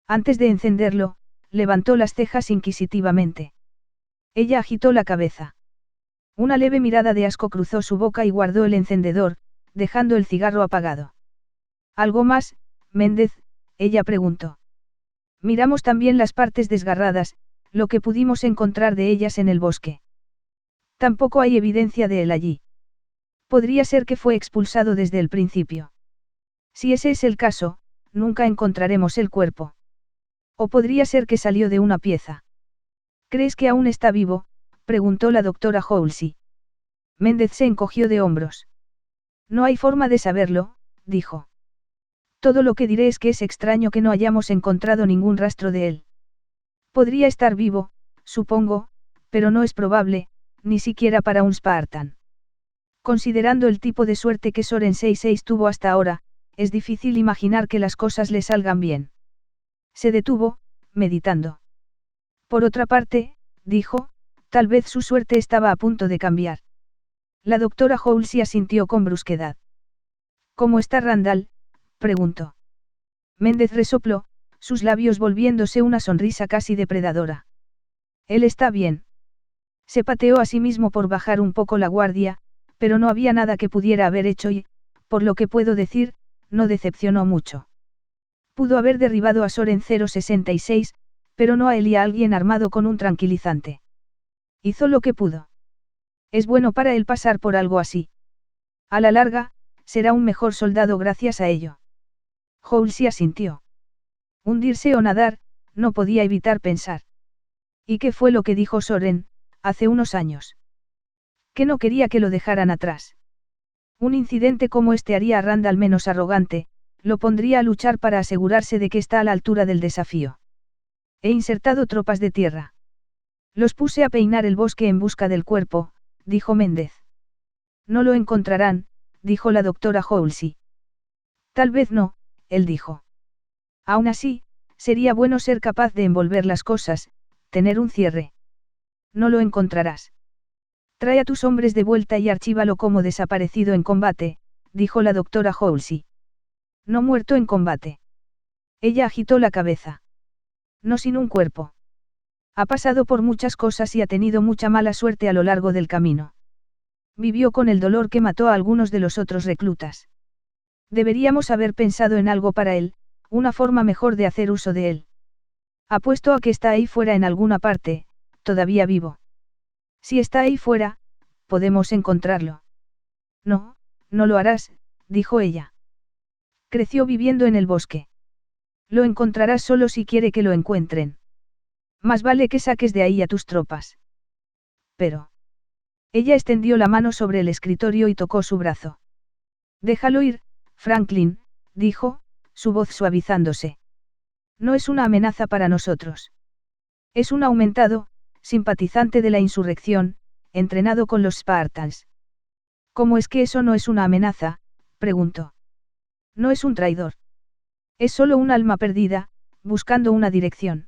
Antes de encenderlo, levantó las cejas inquisitivamente. Ella agitó la cabeza. Una leve mirada de asco cruzó su boca y guardó el encendedor, dejando el cigarro apagado. «¿Algo más, Méndez?», ella preguntó. «Miramos también las partes desgarradas, lo que pudimos encontrar de ellas en el bosque. Tampoco hay evidencia de él allí. Podría ser que fue expulsado desde el principio. Si ese es el caso, nunca encontraremos el cuerpo. O podría ser que salió de una pieza». «¿Crees que aún está vivo?», preguntó la doctora Halsey. Méndez se encogió de hombros. «No hay forma de saberlo», dijo. «Todo lo que diré es que es extraño que no hayamos encontrado ningún rastro de él. Podría estar vivo, supongo, pero no es probable, ni siquiera para un Spartan. Considerando el tipo de suerte que Soren 66 tuvo hasta ahora, es difícil imaginar que las cosas le salgan bien». Se detuvo, meditando. «Por otra parte», dijo, «tal vez su suerte estaba a punto de cambiar». La doctora Halsey asintió con brusquedad. «¿Cómo está Randall?», preguntó. Méndez resopló, sus labios volviéndose una sonrisa casi depredadora. «Él está bien». Se pateó a sí mismo por bajar un poco la guardia, pero no había nada que pudiera haber hecho y, por lo que puedo decir, no decepcionó mucho. Pudo haber derribado a Soren 066, pero no a él y a alguien armado con un tranquilizante. Hizo lo que pudo. Es bueno para él pasar por algo así. A la larga, será un mejor soldado gracias a ello. Halsey asintió. Hundirse o nadar, no podía evitar pensar. ¿Y qué fue lo que dijo Soren, hace unos años? Que no quería que lo dejaran atrás. Un incidente como este haría a Randall menos arrogante, lo pondría a luchar para asegurarse de que está a la altura del desafío. He insertado tropas de tierra. Los puse a peinar el bosque en busca del cuerpo, dijo Méndez. No lo encontrarán, dijo la doctora Halsey. Tal vez no, él dijo. Aún así, sería bueno ser capaz de envolver las cosas, tener un cierre. No lo encontrarás. Trae a tus hombres de vuelta y archívalo como desaparecido en combate, dijo la doctora Halsey. No muerto en combate. Ella agitó la cabeza. No sin un cuerpo. Ha pasado por muchas cosas y ha tenido mucha mala suerte a lo largo del camino. Vivió con el dolor que mató a algunos de los otros reclutas. Deberíamos haber pensado en algo para él, una forma mejor de hacer uso de él. Apuesto a que está ahí fuera en alguna parte, todavía vivo. Si está ahí fuera, podemos encontrarlo. No, no lo harás, dijo ella. Creció viviendo en el bosque. Lo encontrarás solo si quiere que lo encuentren. Más vale que saques de ahí a tus tropas. Pero. Ella extendió la mano sobre el escritorio y tocó su brazo. Déjalo ir, Franklin, dijo, su voz suavizándose. No es una amenaza para nosotros. Es un aumentado, simpatizante de la insurrección, entrenado con los Spartans. ¿Cómo es que eso no es una amenaza?, preguntó. No es un traidor. Es solo un alma perdida, buscando una dirección.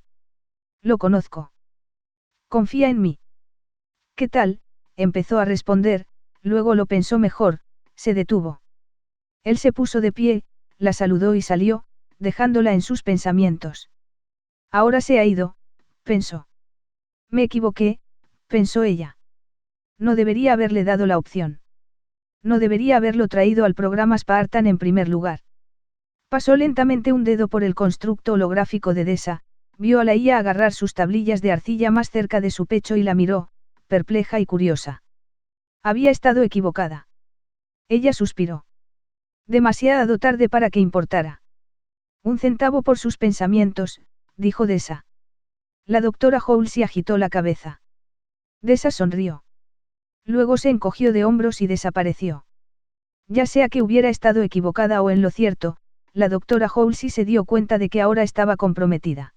Lo conozco. Confía en mí. ¿Qué tal? Empezó a responder, luego lo pensó mejor, se detuvo. Él se puso de pie, la saludó y salió, dejándola en sus pensamientos. Ahora se ha ido, pensó. Me equivoqué, pensó ella. No debería haberle dado la opción. No debería haberlo traído al programa Spartan en primer lugar. Pasó lentamente un dedo por el constructo holográfico de Dessa, vio a la IA agarrar sus tablillas de arcilla más cerca de su pecho y la miró, perpleja y curiosa. Había estado equivocada. Ella suspiró. Demasiado tarde para que importara. Un centavo por sus pensamientos, dijo Dessa. La doctora Halsey agitó la cabeza. Dessa sonrió. Luego se encogió de hombros y desapareció. Ya sea que hubiera estado equivocada o en lo cierto, la doctora Halsey se dio cuenta de que ahora estaba comprometida.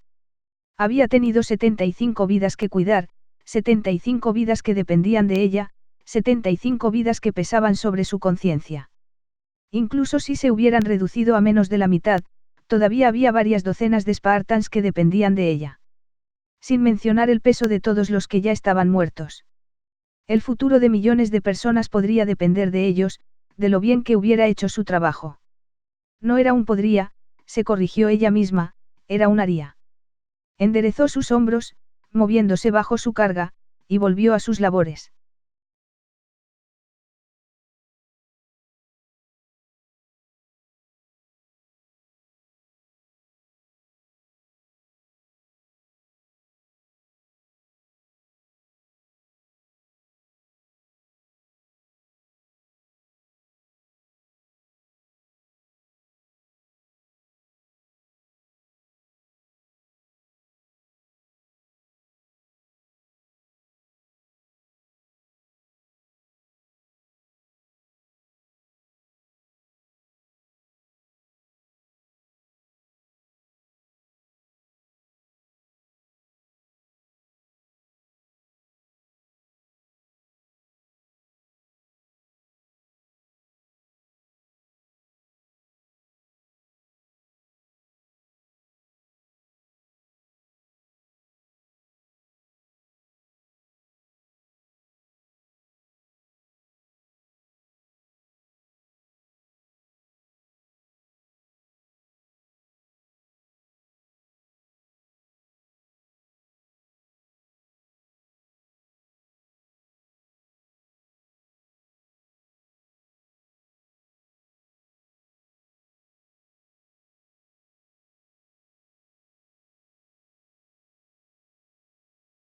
Había tenido 75 vidas que cuidar, 75 vidas que dependían de ella, 75 vidas que pesaban sobre su conciencia. Incluso si se hubieran reducido a menos de la mitad, todavía había varias docenas de Spartans que dependían de ella. Sin mencionar el peso de todos los que ya estaban muertos. El futuro de millones de personas podría depender de ellos, de lo bien que hubiera hecho su trabajo. No era un podría, se corrigió ella misma, era un haría. Enderezó sus hombros, moviéndose bajo su carga, y volvió a sus labores.